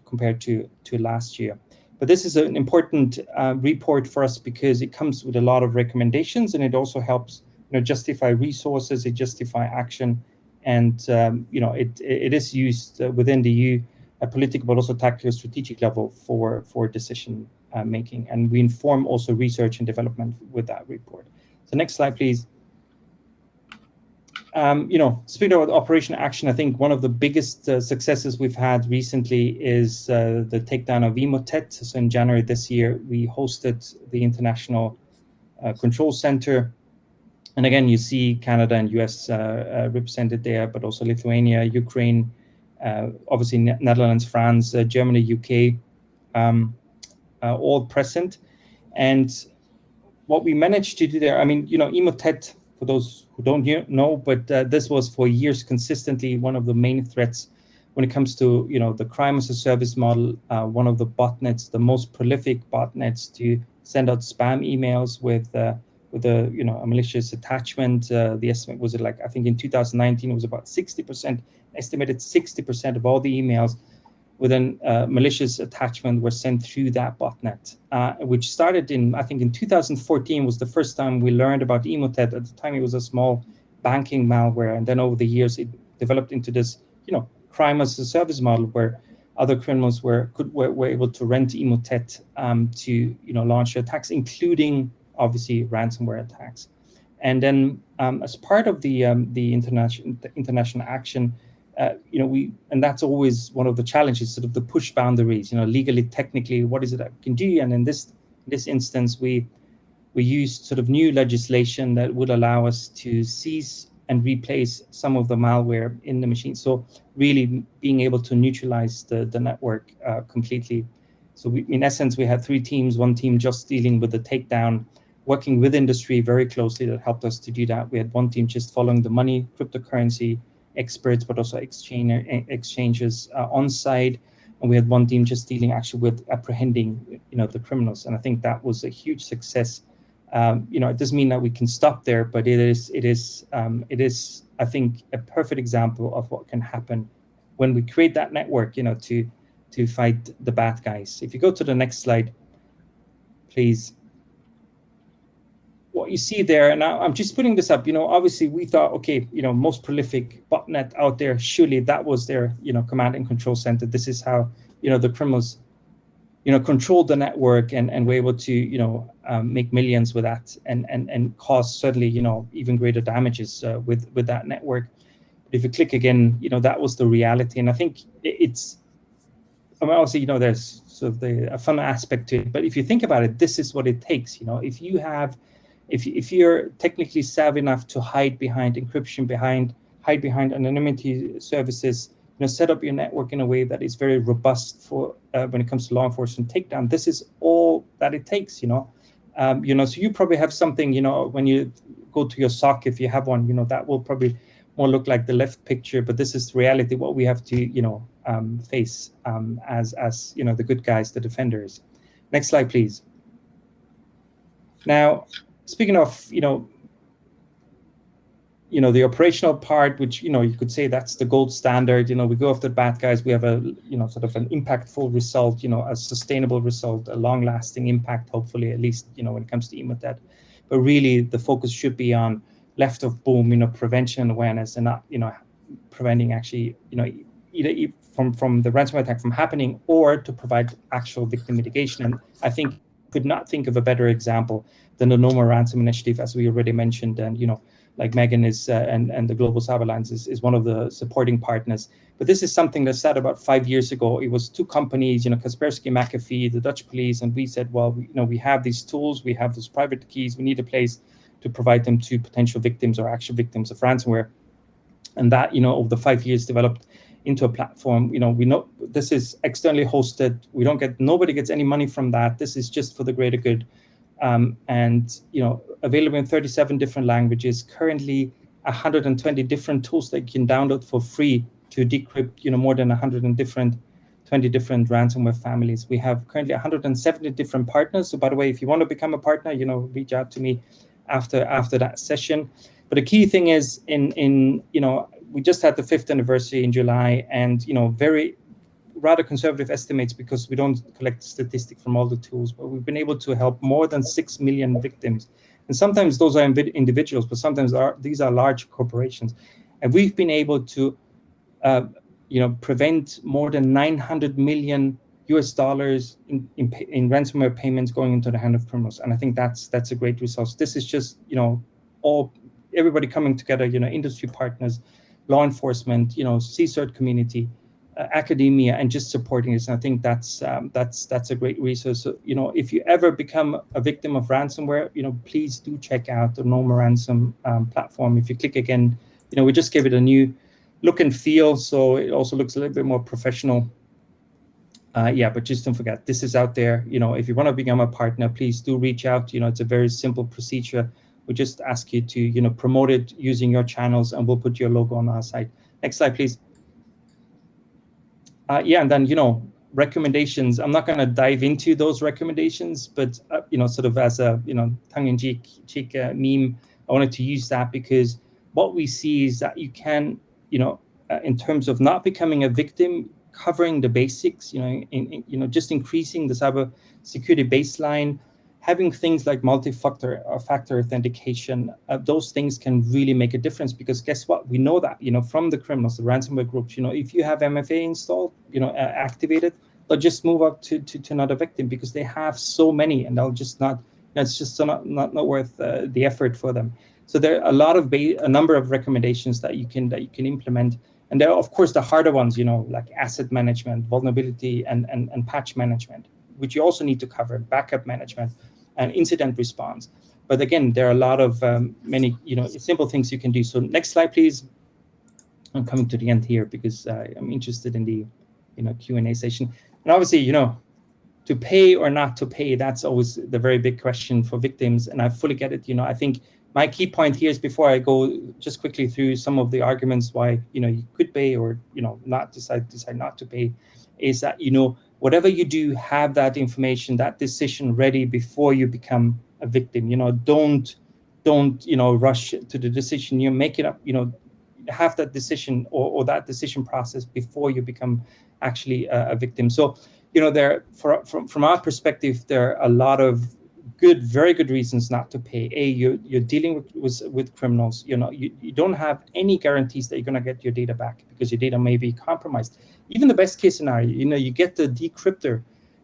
[SPEAKER 4] compared to last year. But this is an important report for us because it comes with a lot of recommendations, and it also helps justify resources, it justify action, and it is used within the EU at political but also tactical strategic level for decision making, and we inform also research and development with that report. So next slide, please. Speaking about Operation Action, I think one of the biggest successes we've had recently is the takedown of Emotet. So in January this year, we hosted the International Control Center. And again, you see Canada and US represented there, but also Lithuania, Ukraine, obviously Netherlands, France, Germany, UK, all present. And what we managed to do there, Emotet, for those who don't know, but this was for years consistently one of the main threats when it comes to the crime as a service model. One of the botnets, the most prolific botnets to send out spam emails with a malicious attachment. The estimate was I think in 2019 it was about 60%, estimated 60% of all the emails with a malicious attachment were sent through that botnet, which started in 2014 was the first time we learned about Emotet. At the time, it was a small banking malware, and then over the years, it developed into this, crime as a service model where other criminals were able to rent Emotet to, launch attacks, including obviously ransomware attacks. And then, as part of the international action. And that's always one of the challenges, sort of the push boundaries, legally, technically, what is it that we can do? And in this instance, we used sort of new legislation that would allow us to seize and replace some of the malware in the machine. So really being able to neutralize the network completely. So in essence, we had 3 teams, one team just dealing with the takedown, working with industry very closely that helped us to do that. We had one team just following the money, cryptocurrency experts, but also exchanges on site. And we had one team just dealing actually with apprehending, the criminals. And I think that was a huge success. It doesn't mean that we can stop there, but it is, I think, a perfect example of what can happen when we create that network, to fight the bad guys. If you go to the next slide, please. What you see there, now I'm just putting this up, obviously we thought, okay, most prolific botnet out there, surely that was their, command and control center. This is how, the criminals, controlled the network and were able to, make millions with that and cause certainly, even greater damages with that network. But if you click again, that was the reality. And I think it's, obviously, there's sort of a fun aspect to it, but if you think about it, this is what it takes. If you're technically savvy enough to hide behind encryption, hide behind anonymity services, set up your network in a way that is very robust for when it comes to law enforcement takedown. This is all that it takes. So you probably have something. When you go to your SOC, if you have one, that will probably more look like the left picture. But this is reality. What we have to face as the good guys, the defenders. Next slide, please. Now, speaking of, the operational part, which, you could say that's the gold standard, we go after the bad guys, we have a, sort of an impactful result, a sustainable result, a long-lasting impact, hopefully, at least, when it comes to Emotet. But really, the focus should be on left of boom, prevention and awareness, and not, preventing actually, either from the ransomware attack from happening or to provide actual victim mitigation. And I think could not think of a better example than the No More Ransom initiative, as we already mentioned. And, like Megan is, and the Global Cyber Alliance is one of the supporting partners. But this is something that started about 5 years ago. It was 2 companies, Kaspersky, McAfee, the Dutch police, and we said, well, we have these tools, we have those private keys, we need a place to provide them to potential victims or actual victims of ransomware. And that, over the 5 years developed into a platform. We know this is externally hosted. Nobody gets any money from that. This is just for the greater good. And available in 37 different languages, currently 120 different tools that you can download for free to decrypt, more than 20 different ransomware families. We have currently 170 different partners. So by the way, if you want to become a partner, reach out to me after that session. But the key thing is we just had the 5th anniversary in July, and, very rather conservative estimates, because we don't collect statistics from all the tools, but we've been able to help more than 6 million victims. And sometimes those are individuals, but sometimes these are large corporations. And we've been able to, prevent more than $900 million in ransomware payments going into the hand of criminals. And I think that's a great result. This is just, everybody coming together, industry partners, law enforcement, CSIRT community, academia, and just supporting this. And I think that's a great resource. So, if you ever become a victim of ransomware, please do check out the No More Ransom platform. If you click again, we just gave it a new look and feel, so it also looks a little bit more professional. But just don't forget, this is out there. If you want to become a partner, please do reach out. It's a very simple procedure. We just ask you to, promote it using your channels, and we'll put your logo on our site. Next slide, please. And then, recommendations. I'm not going to dive into those recommendations, but, sort of as a, tongue-in-cheek meme, I wanted to use that because what we see is that you can, in terms of not becoming a victim, covering the basics, just increasing the cyber security baseline, having things like multi-factor authentication, those things can really make a difference, because guess what? We know that, from the criminals, the ransomware groups, if you have MFA installed, activated, they'll just move up to another victim because they have so many, and they'll just not, it's just not worth the effort for them. So there are a number of recommendations that you can implement. And there are, of course, the harder ones, like asset management, vulnerability, and patch management, which you also need to cover, backup management, and incident response. But again, there are a lot of many simple things you can do. So next slide, please. I'm coming to the end here because I'm interested in the Q&A session. And obviously, to pay or not to pay, that's always the very big question for victims. And I fully get it. I think my key point here is, before I go just quickly through some of the arguments why you could pay or not decide not to pay, is that whatever you do, have that information, that decision ready before you become a victim. Don't rush to the decision. You make it up. Have that decision or that decision process before you become actually a victim. So from our perspective, there are a lot of very good reasons not to pay. You're dealing with criminals. You don't have any guarantees that you're going to get your data back, because your data may be compromised. Even the best case scenario, you get the decryptor.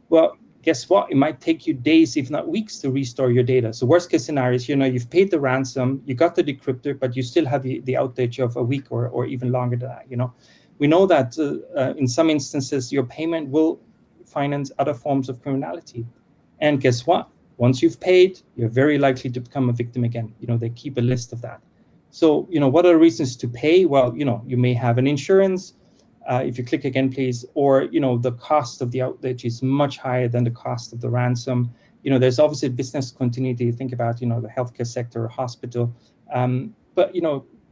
[SPEAKER 4] Well, guess what? It might take you days, if not weeks, to restore your data. So worst case scenario is, you've paid the ransom, you got the decryptor, but you still have the outage of a week or even longer than that. We know that in some instances, your payment will finance other forms of criminality. And guess what? Once you've paid, you're very likely to become a victim again. They keep a list of that. So, what are the reasons to pay? Well, you may have an insurance. If you click again, please, or, the cost of the outage is much higher than the cost of the ransom. There's obviously business continuity. Think about, the healthcare sector, hospital. But,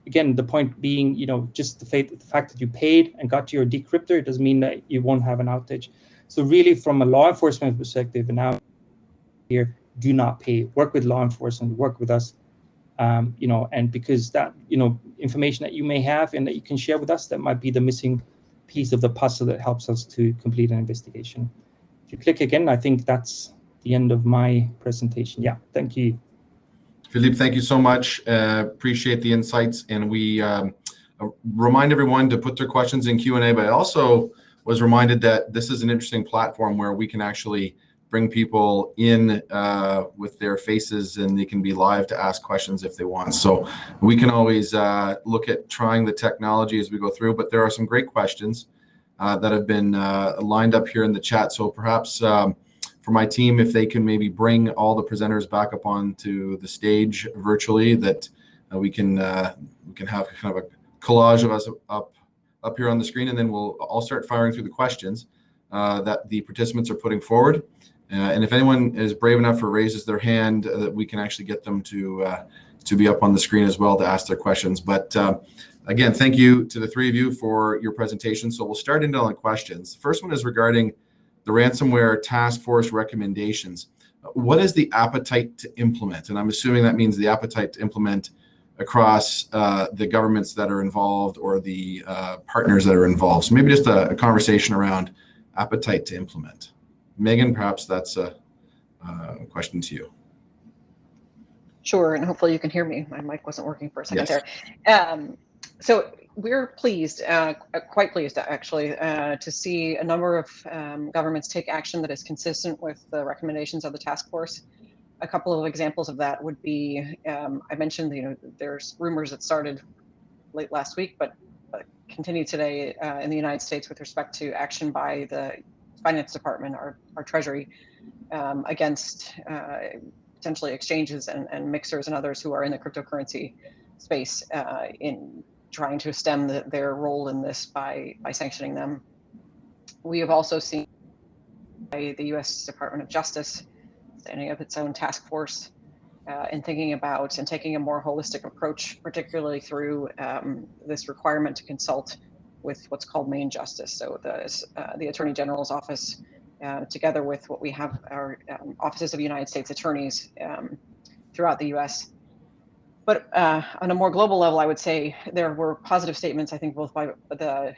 [SPEAKER 4] again, the point being, just the fact that you paid and got your decryptor doesn't mean that you won't have an outage. So really, from a law enforcement perspective, and now here, do not pay. Work with law enforcement, work with us. And because that, information that you may have and that you can share with us, that might be the missing piece of the puzzle that helps us to complete an investigation. If you click again, I think that's the end of my presentation. Yeah, thank you.
[SPEAKER 1] Philippe, thank you so much. Appreciate the insights. And we remind everyone to put their questions in Q&A, but I also was reminded that this is an interesting platform where we can actually bring people in with their faces, and they can be live to ask questions if they want. So we can always look at trying the technology as we go through, but there are some great questions that have been lined up here in the chat. So perhaps for my team, if they can maybe bring all the presenters back up onto the stage virtually, that we can have kind of a collage of us up here on the screen, and then I'll start firing through the questions that the participants are putting forward. And if anyone is brave enough or raises their hand, that we can actually get them to be up on the screen as well to ask their questions. But again, thank you to the three of you for your presentation. So we'll start into on questions. The first one is regarding the ransomware task force recommendations. What is the appetite to implement? And I'm assuming that means the appetite to implement across the governments that are involved or the partners that are involved. So maybe just a conversation around appetite to implement. Megan, perhaps that's a question to you.
[SPEAKER 2] Sure, and hopefully you can hear me. My mic wasn't working for a second
[SPEAKER 1] Yes.
[SPEAKER 2] there. So we're pleased, quite pleased actually, to see a number of governments take action that is consistent with the recommendations of the task force. A couple of examples of that would be, I mentioned, there's rumors that started late last week, but continue today in the United States with respect to action by the Finance Department, our Treasury, against potentially exchanges and mixers and others who are in the cryptocurrency space in trying to stem their role in this by sanctioning them. We have also seen by the U.S. Department of Justice standing up its own task force and thinking about and taking a more holistic approach, particularly through this requirement to consult with what's called main justice. So the Attorney General's office, together with what we have our offices of United States attorneys throughout the U.S. But on a more global level, I would say there were positive statements, I think, both by the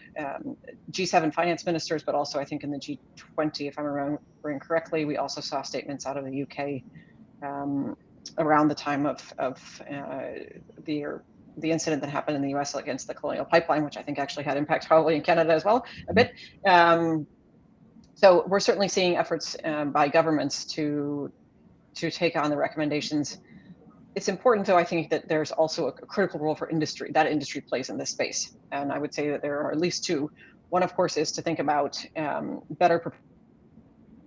[SPEAKER 2] G7 finance ministers, but also I think in the G20, if I'm remembering correctly, we also saw statements out of the UK around the time of the incident that happened in the US against the Colonial Pipeline, which I think actually had impact probably in Canada as well, a bit. So we're certainly seeing efforts by governments to take on the recommendations. It's important, though, I think, that there's also a critical role for industry, that industry plays in this space. And I would say that there are at least two. One, of course, is to think about better,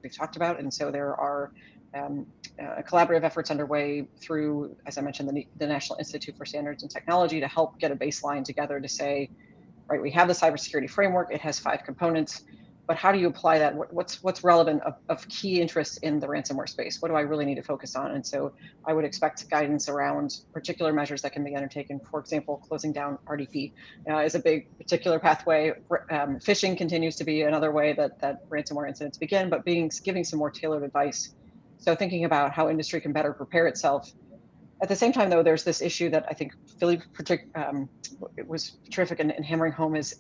[SPEAKER 2] we've talked about, and so there are collaborative efforts underway through, as I mentioned, the National Institute for Standards and Technology to help get a baseline together to say, right, we have the cybersecurity framework, it has 5 components, but how do you apply that? What's relevant of key interest in the ransomware space? What do I really need to focus on? And so I would expect guidance around particular measures that can be undertaken. For example, closing down RDP is a big particular pathway. Phishing continues to be another way that ransomware incidents begin, but giving some more tailored advice. So thinking about how industry can better prepare itself. At the same time, though, there's this issue that I think Philippe was terrific in hammering home is,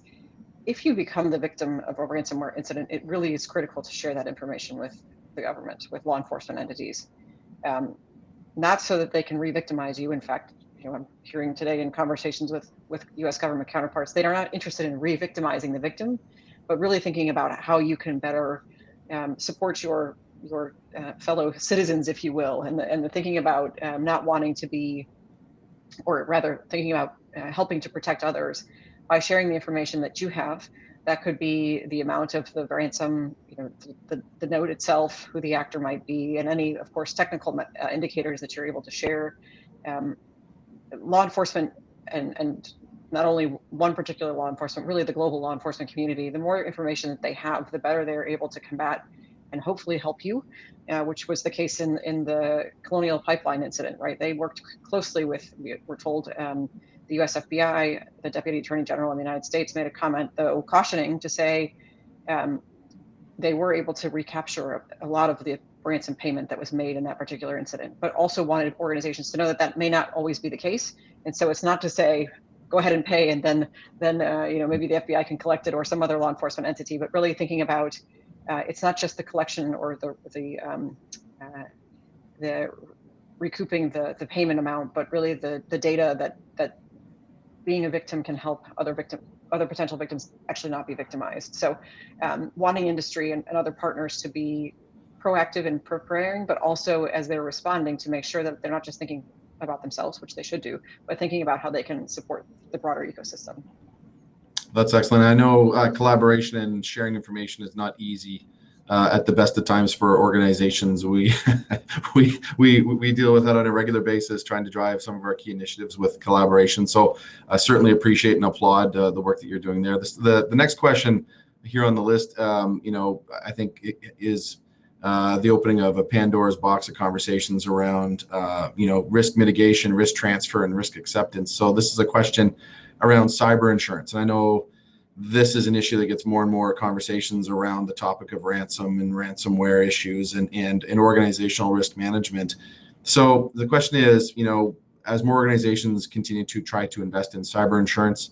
[SPEAKER 2] if you become the victim of a ransomware incident, it really is critical to share that information with the government, with law enforcement entities, not so that they can re-victimize you. In fact, I'm hearing today in conversations with U.S. government counterparts, they are not interested in re-victimizing the victim, but really thinking about how you can better support your fellow citizens, if you will, and the thinking about not wanting to be, or rather thinking about helping to protect others by sharing the information that you have. That could be the amount of the ransom, the note itself, who the actor might be, and any, of course, technical indicators that you're able to share. Law enforcement, and not only one particular law enforcement, really the global law enforcement community, the more information that they have, the better they're able to combat and hopefully help you, which was the case in the Colonial Pipeline incident, right? They worked closely with, we're told, the US FBI, the Deputy Attorney General in the United States made a comment, though, cautioning to say they were able to recapture a lot of the ransom payment that was made in that particular incident, but also wanted organizations to know that may not always be the case. And so it's not to say, go ahead and pay, and then maybe the FBI can collect it or some other law enforcement entity, but really thinking about it's not just the collection or the recouping the payment amount, but really the data that being a victim can help other potential victims actually not be victimized. So wanting industry and other partners to be proactive in preparing, but also as they're responding to make sure that they're not just thinking about themselves, which they should do, but thinking about how they can support the broader ecosystem.
[SPEAKER 1] That's excellent. I know collaboration and sharing information is not easy at the best of times for organizations. We deal with that on a regular basis, trying to drive some of our key initiatives with collaboration. So I certainly appreciate and applaud the work that you're doing there. The next question here on the list, I think is the opening of a Pandora's box of conversations around, risk mitigation, risk transfer, and risk acceptance. So this is a question around cyber insurance. And I know this is an issue that gets more and more conversations around the topic of ransom and ransomware issues and organizational risk management. So the question is, as more organizations continue to try to invest in cyber insurance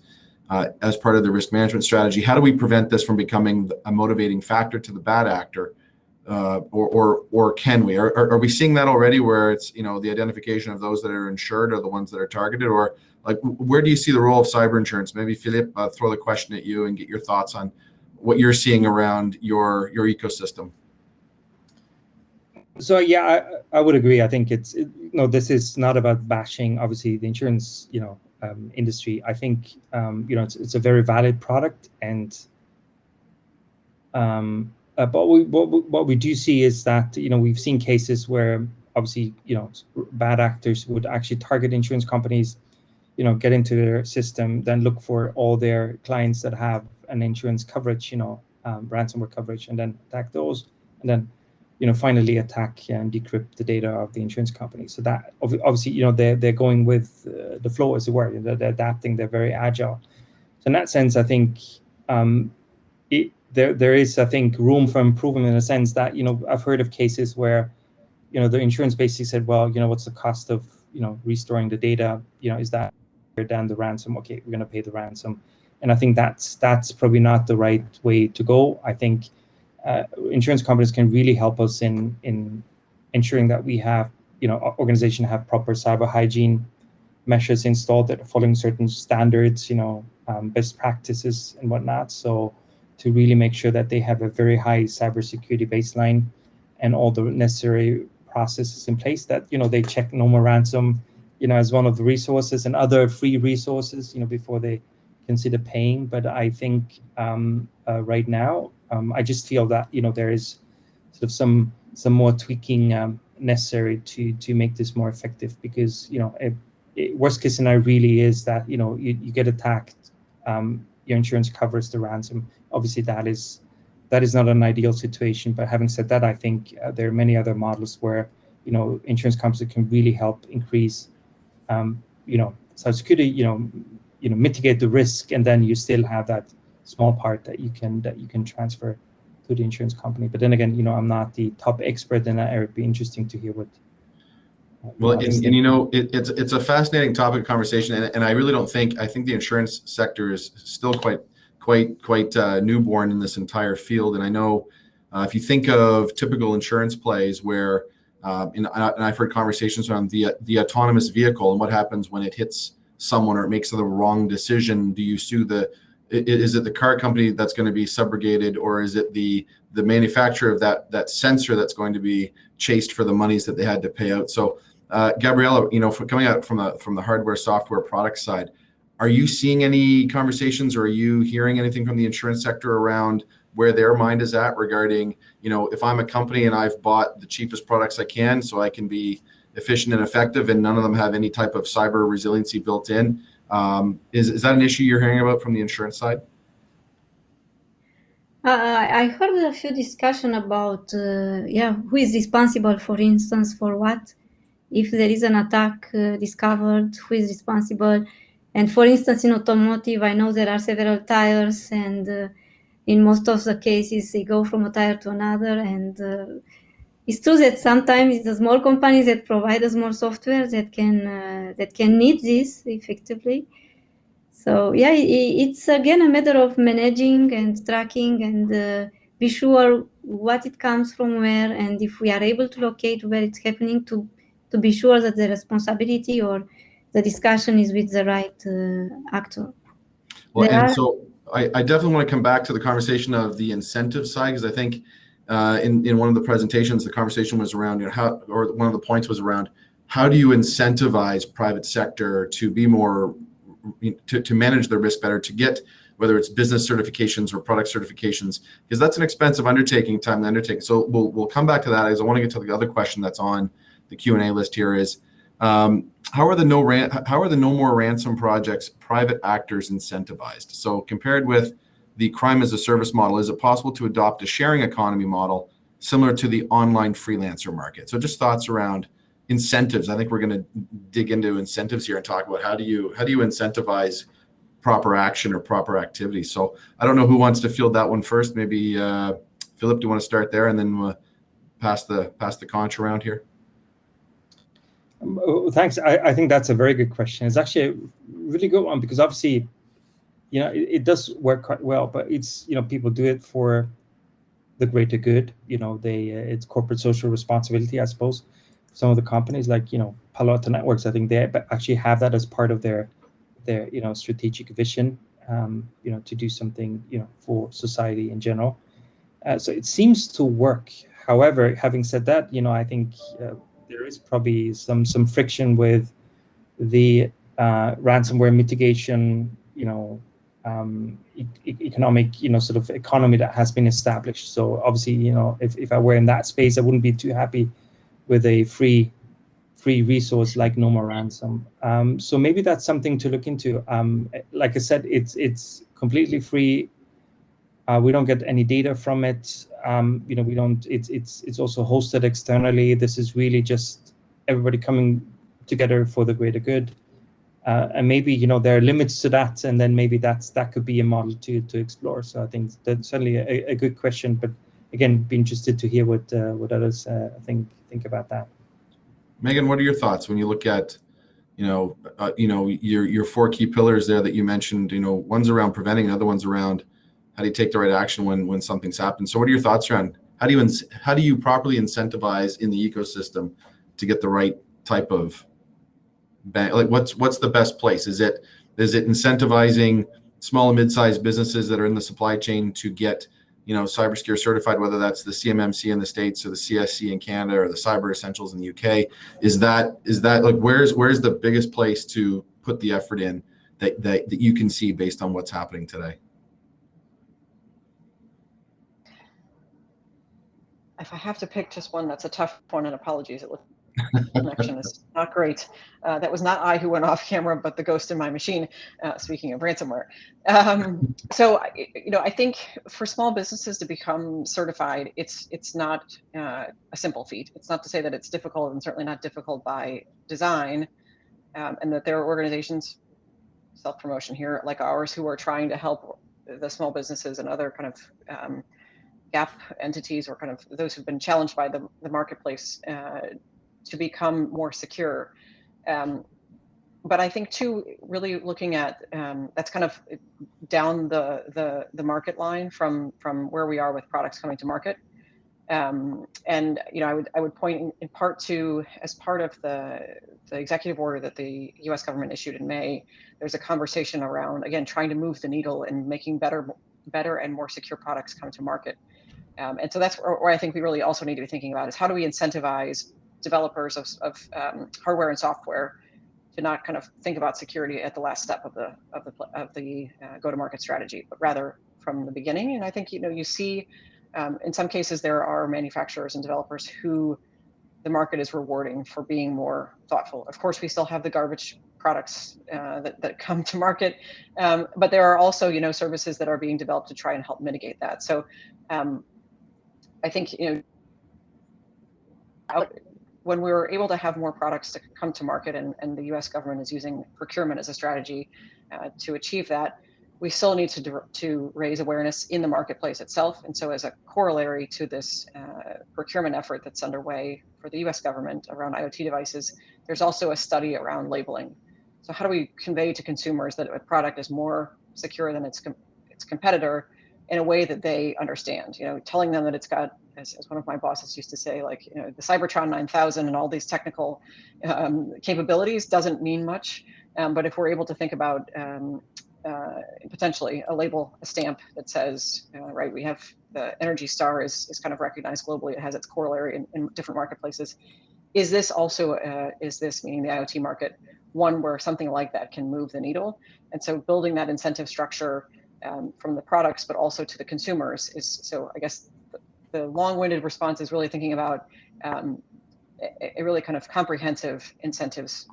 [SPEAKER 1] as part of the risk management strategy, how do we prevent this from becoming a motivating factor to the bad actor? Or can we? Are we seeing that already, where it's the identification of those that are insured are the ones that are targeted, or like where do you see the role of cyber insurance? Maybe Philippe, throw the question at you and get your thoughts on what you're seeing around your ecosystem.
[SPEAKER 4] So yeah, I would agree. I think this is not about bashing obviously the insurance industry. I think it's a very valid product, and but what we do see is that we've seen cases where obviously bad actors would actually target insurance companies, get into their system, then look for all their clients that have an insurance coverage, ransomware coverage, and then attack those, and then finally attack and decrypt the data of the insurance company. So that obviously they're going with the flow, as it were. They're adapting. They're very agile. So in that sense, I think there is, I think, room for improvement in a sense that I've heard of cases where the insurance basically said, well, what's the cost of restoring the data? Is that than the ransom? Okay, we're going to pay the ransom. And I think that's probably not the right way to go. I think insurance companies can really help us in ensuring that we have, organizations have proper cyber hygiene measures installed that are following certain standards, best practices and whatnot. So to really make sure that they have a very high cybersecurity baseline and all the necessary processes in place, that they check normal ransom as one of the resources and other free resources before they consider paying. But I think right now I just feel that there is sort of some more tweaking necessary to make this more effective, because worst case scenario really is that you get attacked, your insurance covers the ransom. Obviously that is not an ideal situation, but having said that, I think there are many other models where insurance companies can really help increase cybersecurity, mitigate the risk, and then you still have that small part that you can transfer to the insurance company. But then again, I'm not the top expert in that area. It'd be interesting to hear what.
[SPEAKER 1] Well, it's a fascinating topic of conversation, and I really don't think, I think the insurance sector is still quite newborn in this entire field. And I know if you think of typical insurance plays where, and I've heard conversations around the autonomous vehicle and what happens when it hits someone or it makes the wrong decision. Do you sue is it the car company that's going to be subrogated, or is it the manufacturer of that sensor that's going to be chased for the monies that they had to pay out? So Gabriela, coming out from the hardware software product side, are you seeing any conversations, or are you hearing anything from the insurance sector around where their mind is at regarding, if I'm a company and I've bought the cheapest products I can so I can be efficient and effective, and none of them have any type of cyber resiliency built in? Is that an issue you're hearing about from the insurance side?
[SPEAKER 3] I heard a few discussion about who is responsible, for instance, for what. If there is an attack discovered, who is responsible? And for instance, in automotive, I know there are several tires, and in most of the cases, they go from a tire to another. And it's true that sometimes it's the small companies that provide us more software that can need this effectively. So yeah, it's again a matter of managing and tracking and be sure what it comes from where, and if we are able to locate where it's happening, to be sure that the responsibility or the discussion is with the right actor.
[SPEAKER 1] Well, so I definitely want to come back to the conversation of the incentive side, because I think in one of the presentations, the conversation was around one of the points was around how do you incentivize private sector to be more to manage their risk better, to get whether it's business certifications or product certifications, because that's an expensive undertaking, time to undertake. So we'll come back to that, as I want to get to the other question that's on the Q&A list here is, how are the no more ransom projects private actors incentivized? So compared with the crime as a service model, is it possible to adopt a sharing economy model similar to the online freelancer market? So just thoughts around incentives. I think we're going to dig into incentives here and talk about how do you incentivize proper action or proper activity. So I don't know who wants to field that one first. Maybe Philip, do you want to start there, and then we'll pass the conch around here?
[SPEAKER 4] Thanks. I think that's a very good question. It's actually a really good one, because obviously, it does work quite well, but it's, people do it for the greater good. It's corporate social responsibility, I suppose. Some of the companies like, Palo Alto Networks, I think they actually have that as part of their strategic vision, to do something, for society in general. So it seems to work. However, having said that, I think there is probably some friction with the ransomware mitigation, economic, sort of economy that has been established. So obviously, if I were in that space, I wouldn't be too happy with a free resource like No More Ransom. So maybe that's something to look into. Like I said, it's completely free. We don't get any data from it. We don't. It's also hosted externally. This is really just everybody coming together for the greater good. And maybe there are limits to that, and then maybe that could be a model to explore. So I think that's certainly a good question. But again, be interested to hear what others think about that.
[SPEAKER 1] Megan, what are your thoughts when you look at your four key pillars there that you mentioned? One's around preventing, the other one's around how do you take the right action when something's happened. So what are your thoughts around how do you properly incentivize in the ecosystem to get the right type of bank? Like what's the best place? Is it incentivizing small and mid-sized businesses that are in the supply chain to get cybersecurity certified, whether that's the CMMC in the States or the CSC in Canada or the Cyber Essentials in the UK? Is that like where's the biggest place to put the effort in that you can see based on what's happening today?
[SPEAKER 2] if I have to pick just one, that's a tough one, and apologies, it looks connection is not great. That was not I who went off camera, but the ghost in my machine, speaking of ransomware. So, I think for small businesses to become certified, it's not a simple feat. It's not to say that it's difficult, and certainly not difficult by design, and that there are organizations, self-promotion here, like ours, who are trying to help the small businesses and other kind of gap entities, or kind of those who've been challenged by the marketplace, to become more secure. But I think too, really looking at that's kind of down the market line from where we are with products coming to market. And I would point in part to, as part of the executive order that the U.S. government issued in May, there's a conversation around, again, trying to move the needle and making better and more secure products come to market. And so that's where I think we really also need to be thinking about is how do we incentivize developers of hardware and software to not kind of think about security at the last step of the go-to-market strategy, but rather from the beginning. And I think you see in some cases there are manufacturers and developers who the market is rewarding for being more thoughtful. Of course, we still have the garbage products that come to market, but there are also services that are being developed to try and help mitigate that. So I think when we were able to have more products to come to market, and the U.S. government is using procurement as a strategy to achieve that, we still need to raise awareness in the marketplace itself. And so as a corollary to this procurement effort that's underway for the U.S. government around IoT devices, there's also a study around labeling. So how do we convey to consumers that a product is more secure than its competitor in a way that they understand? Telling them that it's got, as one of my bosses used to say, like, the Cybertron 9000 and all these technical capabilities doesn't mean much. But if we're able to think about potentially a label, a stamp that says, right, we have the Energy Star is kind of recognized globally. It has its corollary in different marketplaces. Is this also, meaning the IoT market, one where something like that can move the needle? And so building that incentive structure from the products, but also to the consumers is, so I guess the long-winded response is really thinking about a really kind of comprehensive incentives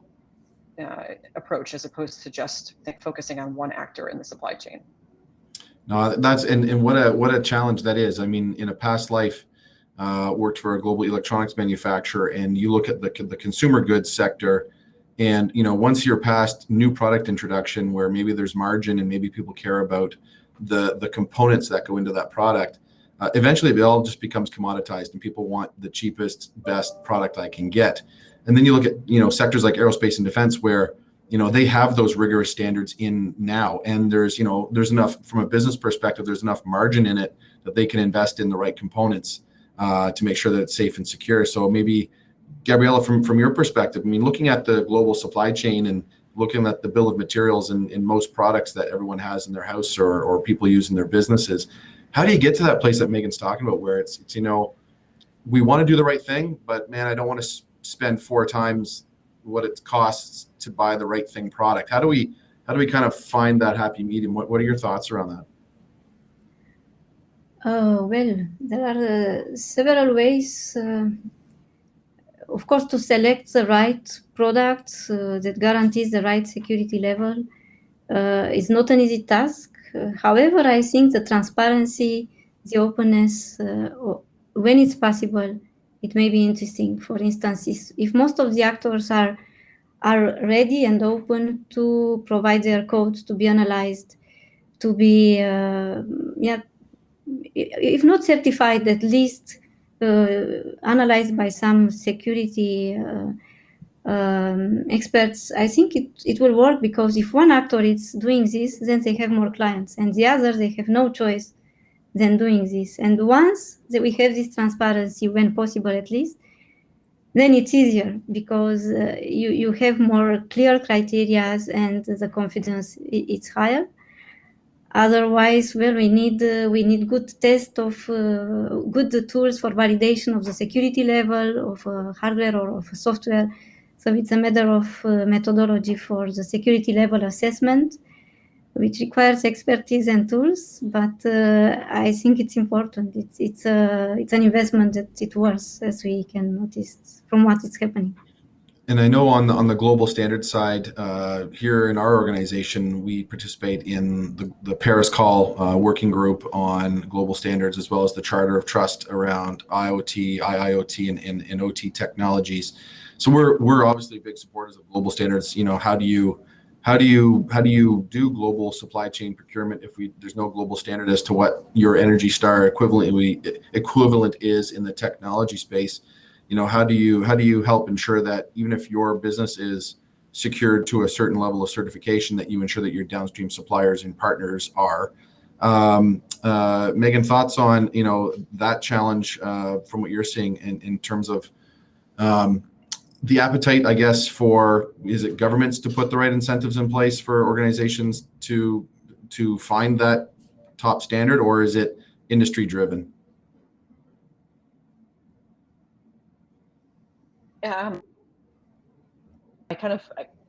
[SPEAKER 2] approach, as opposed to just focusing on one actor in the supply chain.
[SPEAKER 1] No, that's and what a challenge that is. I mean, in a past life, worked for a global electronics manufacturer, and you look at the consumer goods sector, and once you're past new product introduction, where maybe there's margin and maybe people care about the components that go into that product, eventually it all just becomes commoditized, and people want the cheapest, best product I can get. And then you look at sectors like aerospace and defense, where they have those rigorous standards in now, and there's enough, from a business perspective, there's enough margin in it that they can invest in the right components to make sure that it's safe and secure. So maybe, Gabriela, from your perspective, I mean, looking at the global supply chain and looking at the bill of materials in most products that everyone has in their house or people use in their businesses, how do you get to that place that Megan's talking about, where it's we want to do the right thing, but man, I don't want to spend 4 times what it costs to buy the right thing product? How do we kind of find that happy medium? What are your thoughts around that?
[SPEAKER 3] Well, there are several ways, of course, to select the right product that guarantees the right security level. It's not an easy task. However, I think the transparency, the openness, when it's possible, it may be interesting. For instance, if most of the actors are ready and open to provide their code to be analyzed, to be, if not certified, at least analyzed by some security experts, I think it will work, because if one actor is doing this, then they have more clients, and the others, they have no choice than doing this. And once that we have this transparency, when possible at least, then it's easier, because you have more clear criteria and the confidence it's higher. Otherwise, well, we need good test of good tools for validation of the security level of hardware or of software. So it's a matter of methodology for the security level assessment. which requires expertise and tools. But I think it's important. It's an investment that it worth, as we can notice from what is happening.
[SPEAKER 1] And I know on the global standards side, here in our organization, we participate in the Paris Call working group on global standards, as well as the Charter of Trust around IoT, IIoT, and OT technologies. So we're obviously big supporters of global standards. You know, how do you do global supply chain procurement if there's no global standard as to what your Energy Star equivalent is in the technology space? You know, how do you help ensure that even if your business is secured to a certain level of certification, that you ensure that your downstream suppliers and partners are? Megan, thoughts on, you know, that challenge from what you're seeing in terms of the appetite, I guess, for, is it governments to put the right incentives in place for organizations to find that top standard, or is it industry driven?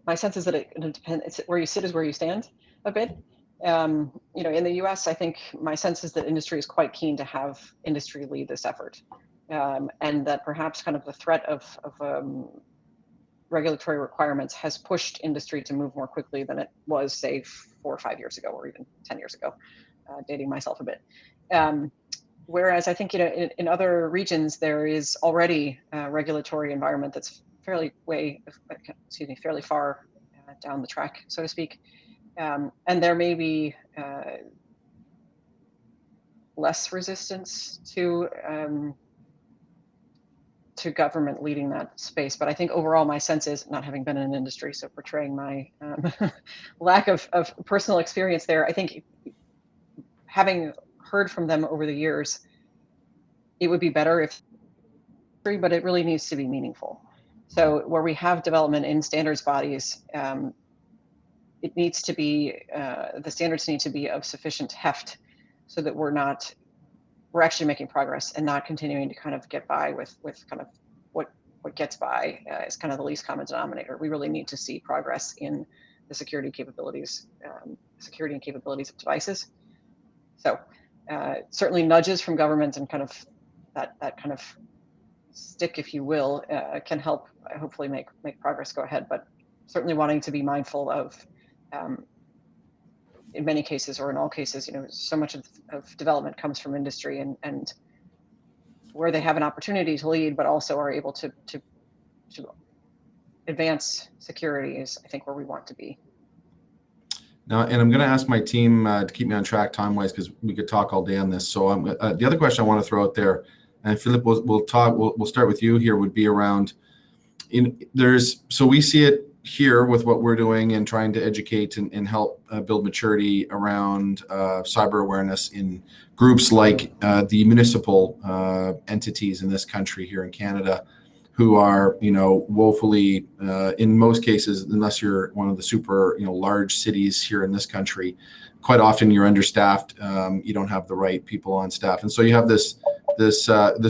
[SPEAKER 2] My sense is that it depends. It's where you sit is where you stand a bit. You know, in the U.S., I think my sense is that industry is quite keen to have industry lead this effort, and that perhaps kind of the threat of regulatory requirements has pushed industry to move more quickly than it was, say, 4 or 5 years ago, or even 10 years ago, dating myself a bit. Whereas I think, you know, in other regions, there is already a regulatory environment that's fairly far down the track, so to speak. And there may be less resistance to government leading that space. But I think overall, my sense is, not having been in an industry, so portraying my lack of personal experience there, I think having heard from them over the years, it would be better if, but it really needs to be meaningful. So where we have development in standards bodies, it needs to be, the standards need to be of sufficient heft so that we're actually making progress and not continuing to kind of get by with kind of what gets by is kind of the least common denominator. We really need to see progress in the security and capabilities of devices. So certainly nudges from government and kind of that kind of stick, if you will, can help hopefully make progress go ahead. But certainly wanting to be mindful of, in many cases or in all cases, you know, so much of development comes from industry, and where they have an opportunity to lead, but also are able to advance security is, I think, where we want to be.
[SPEAKER 1] Now, and I'm going to ask my team to keep me on track time-wise, because we could talk all day on this. So the other question I want to throw out there, and Philip, we'll start with you here, would be around, so we see it here with what we're doing and trying to educate and help build maturity around cyber awareness in groups like the municipal entities in this country here in Canada, who are, you know, woefully, in most cases, unless you're one of the super, you know, large cities here in this country, quite often you're understaffed. You don't have the right people on staff, and so you have this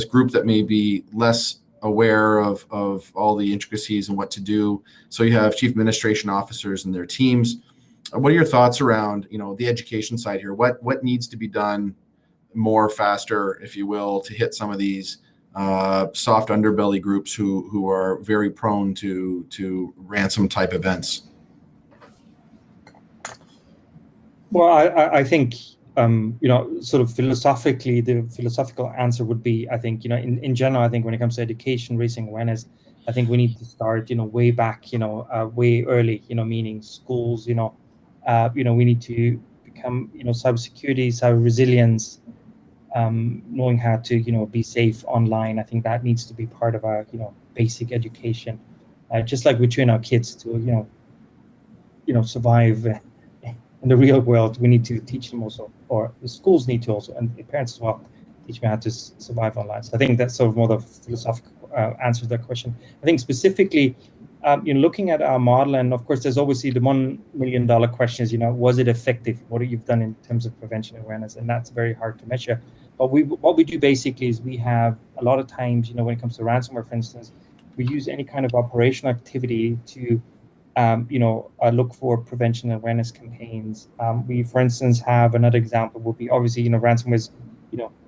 [SPEAKER 1] group that may be less aware of all the intricacies and what to do. So you have chief administration officers and their teams. What are your thoughts around, you know, the education side here? What needs to be done more faster, if you will, to hit some of these soft underbelly groups who are very prone to ransom type events?
[SPEAKER 4] Well, I think, you know, sort of philosophically, the philosophical answer would be, I think, you know, in general, I think when it comes to education, raising awareness, I think we need to start, you know, way back, you know, way early, you know, meaning schools, you know, we need to become, you know, cybersecurity, cyber resilience, knowing how to, you know, be safe online. I think that needs to be part of our, you know, basic education, just like we train our kids to, you know, survive in the real world. We need to teach them also, or the schools need to also, and the parents as well, teach them how to survive online. So I think that's sort of more the philosophical answer to that question. I think specifically, you know, looking at our model, and of course, there's obviously the $1 million question is, you know, was it effective? What have you done in terms of prevention awareness? And that's very hard to measure. But what we do basically is we have a lot of times, you know, when it comes to ransomware, for instance, we use any kind of operational activity to look for prevention and awareness campaigns. We, for instance, have another example would be obviously, ransomware is,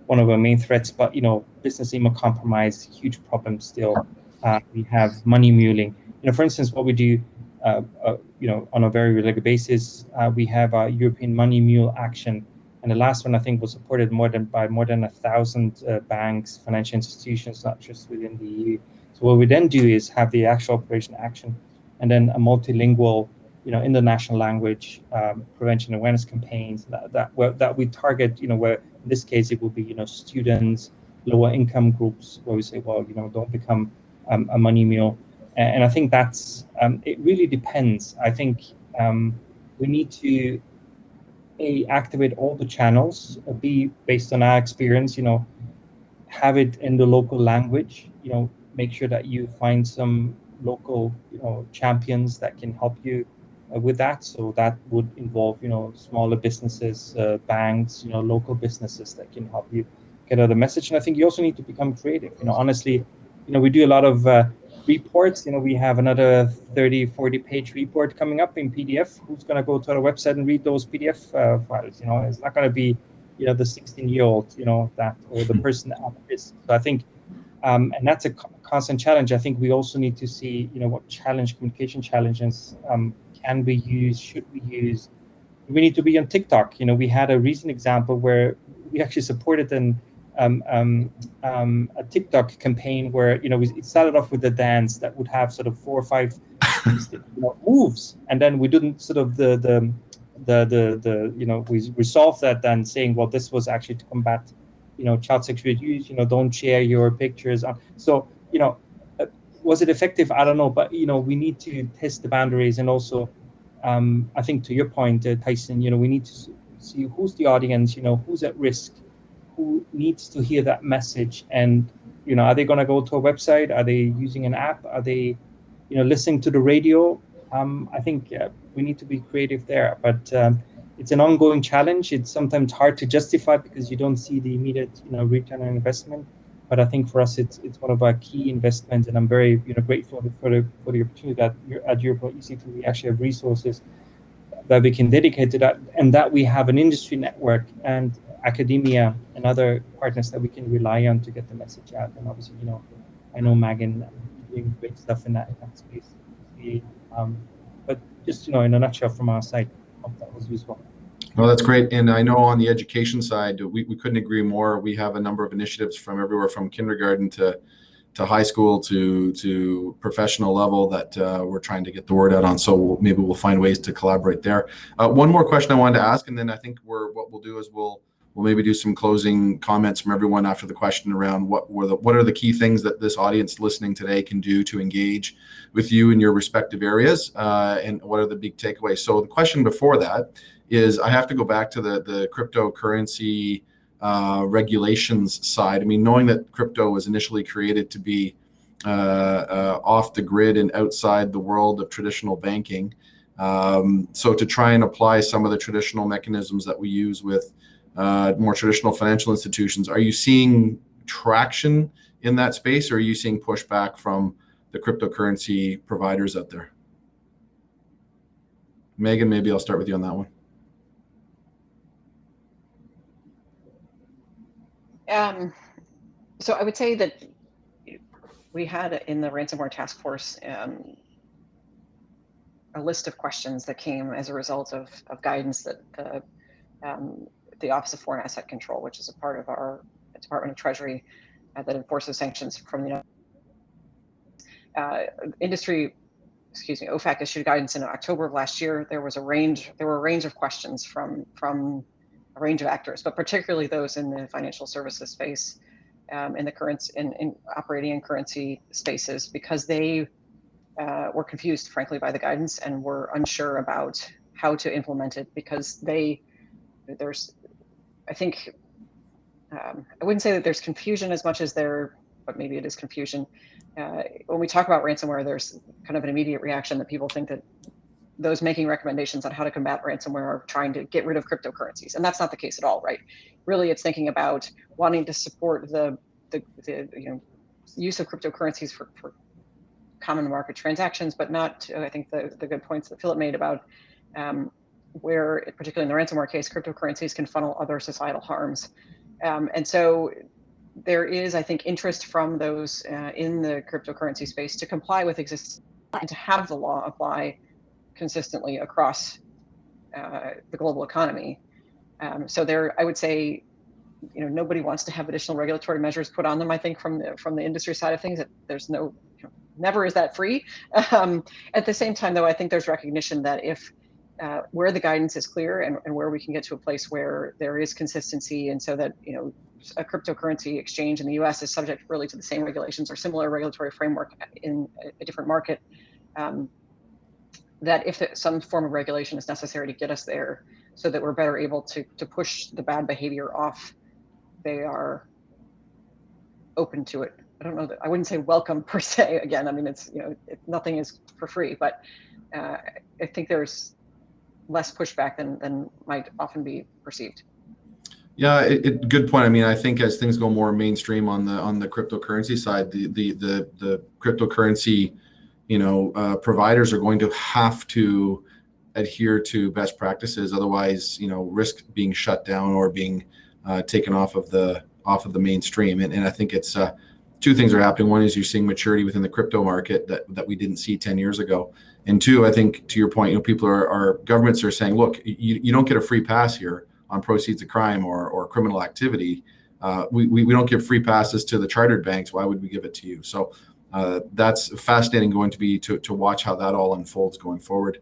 [SPEAKER 4] one of our main threats, but, business email compromise, huge problem still. We have money muling. For instance, what we do, on a very regular basis, we have a European money mule action. And the last one, I think, was supported by more than 1,000 banks, financial institutions, not just within the EU. So what we then do is have the actual operation action, and then a multilingual, in the national language, prevention awareness campaigns that we target, where in this case it will be, students, lower income groups, where we say, well, don't become a money mule. And I think that's, it really depends. I think we need to activate all the channels, be based on our experience, have it in the local language, make sure that you find some local, champions that can help you with that. So that would involve, smaller businesses, banks, local businesses that can help you get out the message. And I think you also need to become creative. Honestly, we do a lot of reports. We have another 30, 40 page report coming up in PDF. Who's going to go to our website and read those PDF files? It's not going to be, the 16-year-old, that, or the person at risk. So I think, and that's a constant challenge. I think we also need to see, what communication challenges can we use, should we use. We need to be on TikTok. We had a recent example where we actually supported a TikTok campaign where it started off with a dance that would have sort of 4 or 5 moves, and then we didn't sort of we resolved that then saying, well, this was actually to combat child sexual abuse. Don't share your pictures. So was it effective? I don't know, but we need to test the boundaries. And also I think to your point, Tyson, we need to see who's the audience, who's at risk, who needs to hear that message, and are they going to go to a website? Are they using an app? Are they listening to the radio? I think we need to be creative there, but it's an ongoing challenge. It's sometimes hard to justify because you don't see the immediate return on investment, but I think for us it's one of our key investments, and I'm very grateful for the opportunity that at Europol EC2 we actually have resources that we can dedicate to that, and that we have an industry network and academia and other partners that we can rely on to get the message out. And obviously, I know Megan doing great stuff in that space. But just, in a nutshell from our side, I hope that was useful.
[SPEAKER 1] Well, that's great. And I know on the education side, we couldn't agree more. We have a number of initiatives from everywhere from kindergarten to high school to professional level that we're trying to get the word out on. So maybe we'll find ways to collaborate there. One more question I wanted to ask, and then I think what we'll do is we'll maybe do some closing comments from everyone after the question around what are the key things that this audience listening today can do to engage with you in your respective areas, and what are the big takeaways. So the question before that is, I have to go back to the cryptocurrency regulations side. I mean, knowing that crypto was initially created to be off the grid and outside the world of traditional banking, so to try and apply some of the traditional mechanisms that we use with more traditional financial institutions, are you seeing traction in that space, or are you seeing pushback from the cryptocurrency providers out there? Megan, maybe I'll start with you on that one.
[SPEAKER 2] So I would say that we had in the ransomware task force a list of questions that came as a result of guidance that the Office of Foreign Asset Control, which is a part of our Department of Treasury that enforces sanctions from the OFAC issued guidance in October of last year. There were a range of questions from a range of actors, but particularly those in the financial services space, in operating in currency spaces, because they were confused, frankly, by the guidance and were unsure about how to implement it, because I think, I wouldn't say that there's confusion as much as but maybe it is confusion. When we talk about ransomware, there's kind of an immediate reaction that people think that those making recommendations on how to combat ransomware are trying to get rid of cryptocurrencies, and that's not the case at all, right? Really, it's thinking about wanting to support the use of cryptocurrencies for common market transactions, but not to, I think, the good points that Philip made about where, particularly in the ransomware case, cryptocurrencies can funnel other societal harms. And so there is, I think, interest from those in the cryptocurrency space to comply with existing and to have the law apply consistently across the global economy. So there, I would say, nobody wants to have additional regulatory measures put on them. I think from the industry side of things, that there's no, never is that free. At the same time, though, I think there's recognition that if where the guidance is clear and where we can get to a place where there is consistency, and so that a cryptocurrency exchange in the U.S. is subject really to the same regulations or similar regulatory framework in a different market, that if some form of regulation is necessary to get us there, so that we're better able to push the bad behavior off, they are open to it. I don't know that I wouldn't say welcome per se. Again, I mean, it's nothing is for free, but I think there's less pushback than might often be perceived.
[SPEAKER 1] Yeah, good point. I mean, I think as things go more mainstream on the cryptocurrency side, the cryptocurrency providers are going to have to adhere to best practices, otherwise risk being shut down or being taken off of the mainstream. And I think it's two things are happening. One is you're seeing maturity within the crypto market that we didn't see 10 years ago. And two, I think to your point, people governments are saying, look, you don't get a free pass here on proceeds of crime or criminal activity. We don't give free passes to the chartered banks. Why would we give it to you? So that's fascinating going to be to watch how that all unfolds going forward.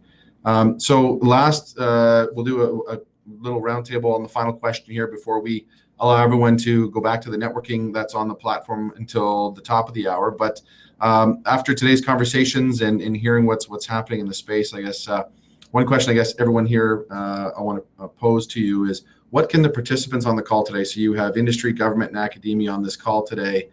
[SPEAKER 1] So last, we'll do a little roundtable on the final question here before we allow everyone to go back to the networking that's on the platform until the top of the hour. But after today's conversations and hearing what's happening in the space, I guess one question I guess everyone here I want to pose to you is, what can the participants on the call today, so you have industry, government, and academia on this call today,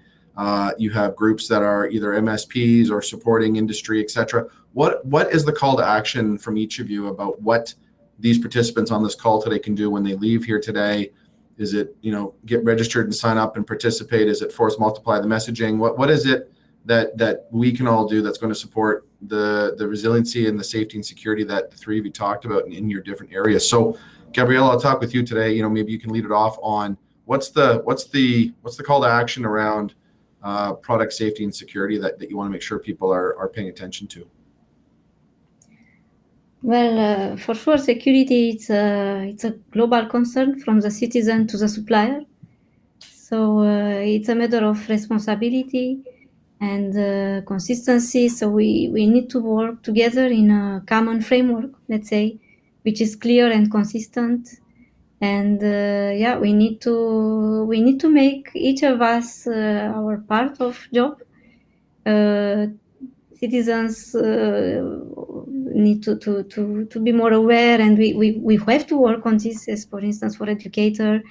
[SPEAKER 1] you have groups that are either MSPs or supporting industry, et cetera. What is the call to action from each of you about what these participants on this call today can do when they leave here today? Is it, get registered and sign up and participate? Is it force multiply the messaging? What is it that we can all do that's going to support the resiliency and the safety and security that the three of you talked about in your different areas? So Gabriella, I'll talk with you today. Maybe you can lead it off on what's the call to action around product safety and security that you want to make sure people are paying attention to.
[SPEAKER 3] Well, for sure, security it's a global concern from the citizen to the supplier. So it's a matter of responsibility and consistency. So we need to work together in a common framework, let's say, which is clear and consistent. And we need to make each of us our part of job. Citizens need to be more aware, and we have to work on this, as for instance, for educator,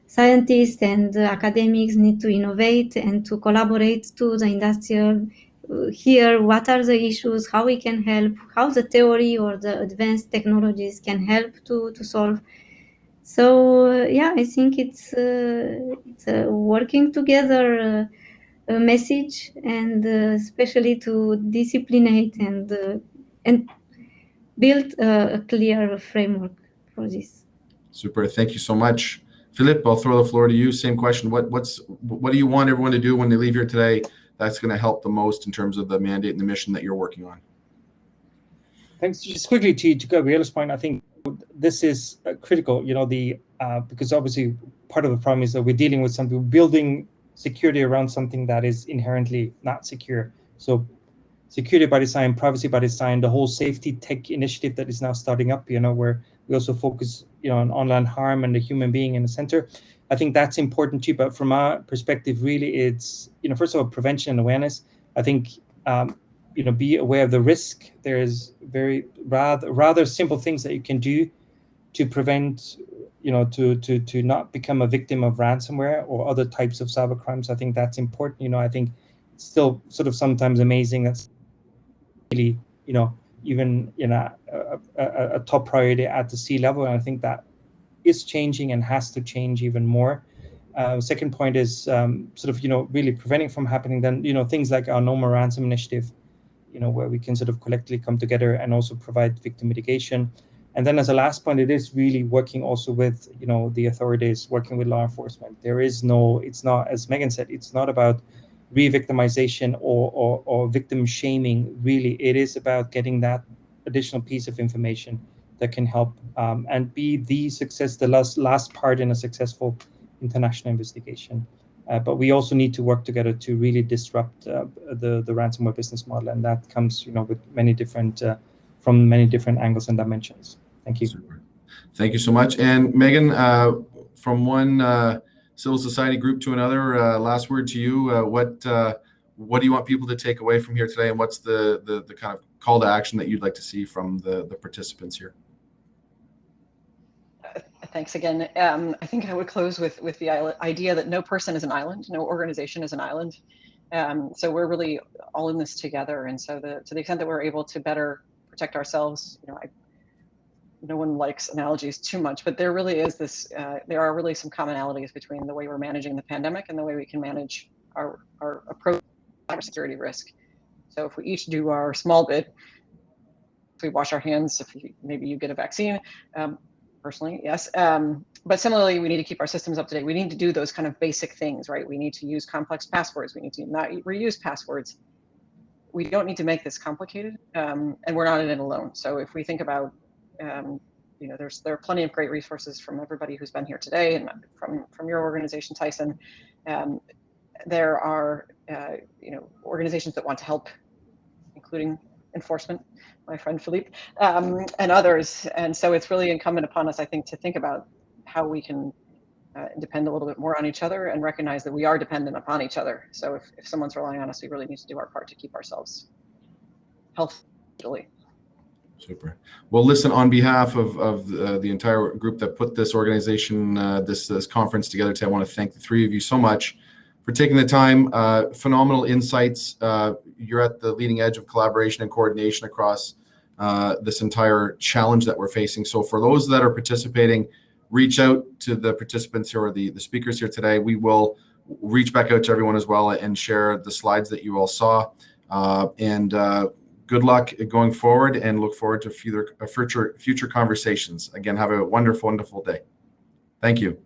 [SPEAKER 3] scientists and academics need to innovate and to collaborate to the industrial, hear what are the issues, how we can help, how the theory or the advanced technologies can help to solve. So I think it's a working together message, and especially to disciplinate and build a clear framework for this.
[SPEAKER 1] Super, thank you so much. Philippe, I'll throw the floor to you. Same question. What do you want everyone to do when they leave here today that's going to help the most in terms of the mandate and the mission that you're working on?
[SPEAKER 4] Thanks. Just quickly to Gabriella's point, I think this is critical, because obviously part of the problem is that we're dealing with something, building security around something that is inherently not secure. So security by design, privacy by design, the whole safety tech initiative that is now starting up, where we also focus, on online harm and the human being in the center. I think that's important too. But from our perspective, really, it's, first of all, prevention and awareness. I think, be aware of the risk. There's very rather simple things that you can do to prevent, to not become a victim of ransomware or other types of cyber crimes. I think that's important. I think it's still sort of sometimes amazing that's really, even a top priority at the C level. And I think that is changing and has to change even more. Second point is sort of, really preventing from happening. Then, things like our No More Ransom initiative, where we can sort of collectively come together and also provide victim mitigation. And then as a last point, it is really working also with, the authorities, working with law enforcement. It's not, as Megan said, it's not about re-victimization or victim shaming. Really, it is about getting that additional piece of information that can help and be the last part in a successful international investigation. But we also need to work together to really disrupt the ransomware business model, and that comes, with many different from many different angles and dimensions. Thank you.
[SPEAKER 1] Super. Thank you so much. And Megan, from one civil society group to another, last word to you. What do you want people to take away from here today, and what's the kind of call to action that you'd like to see from the participants here?
[SPEAKER 2] Thanks again. I think I would close with the idea that no person is an island, no organization is an island. So we're really all in this together. And so to the extent that we're able to better protect ourselves, no one likes analogies too much, but there really is this, there are really some commonalities between the way we're managing the pandemic and the way we can manage our approach to cybersecurity risk. So if we each do our small bit, if we wash our hands, maybe you get a vaccine, personally, yes. But similarly, we need to keep our systems up to date. We need to do those kind of basic things, right? We need to use complex passwords. We need to not reuse passwords. We don't need to make this complicated, and we're not in it alone. So if we think about, there are plenty of great resources from everybody who's been here today, and from your organization, Tyson. There are, organizations that want to help, including enforcement, my friend Philippe, and others. And so it's really incumbent upon us, I think, to think about how we can depend a little bit more on each other and recognize that we are dependent upon each other. So if someone's relying on us, we really need to do our part to keep ourselves healthily.
[SPEAKER 1] Super. Well, listen, on behalf of the entire group that put this organization, this conference together today, I want to thank the three of you so much for taking the time. Phenomenal insights. You're at the leading edge of collaboration and coordination across this entire challenge that we're facing. So for those that are participating, reach out to the participants here or the speakers here today. We will reach back out to everyone as well and share the slides that you all saw. Good luck going forward, and look forward to future conversations. Again, have a wonderful, wonderful day. Thank you.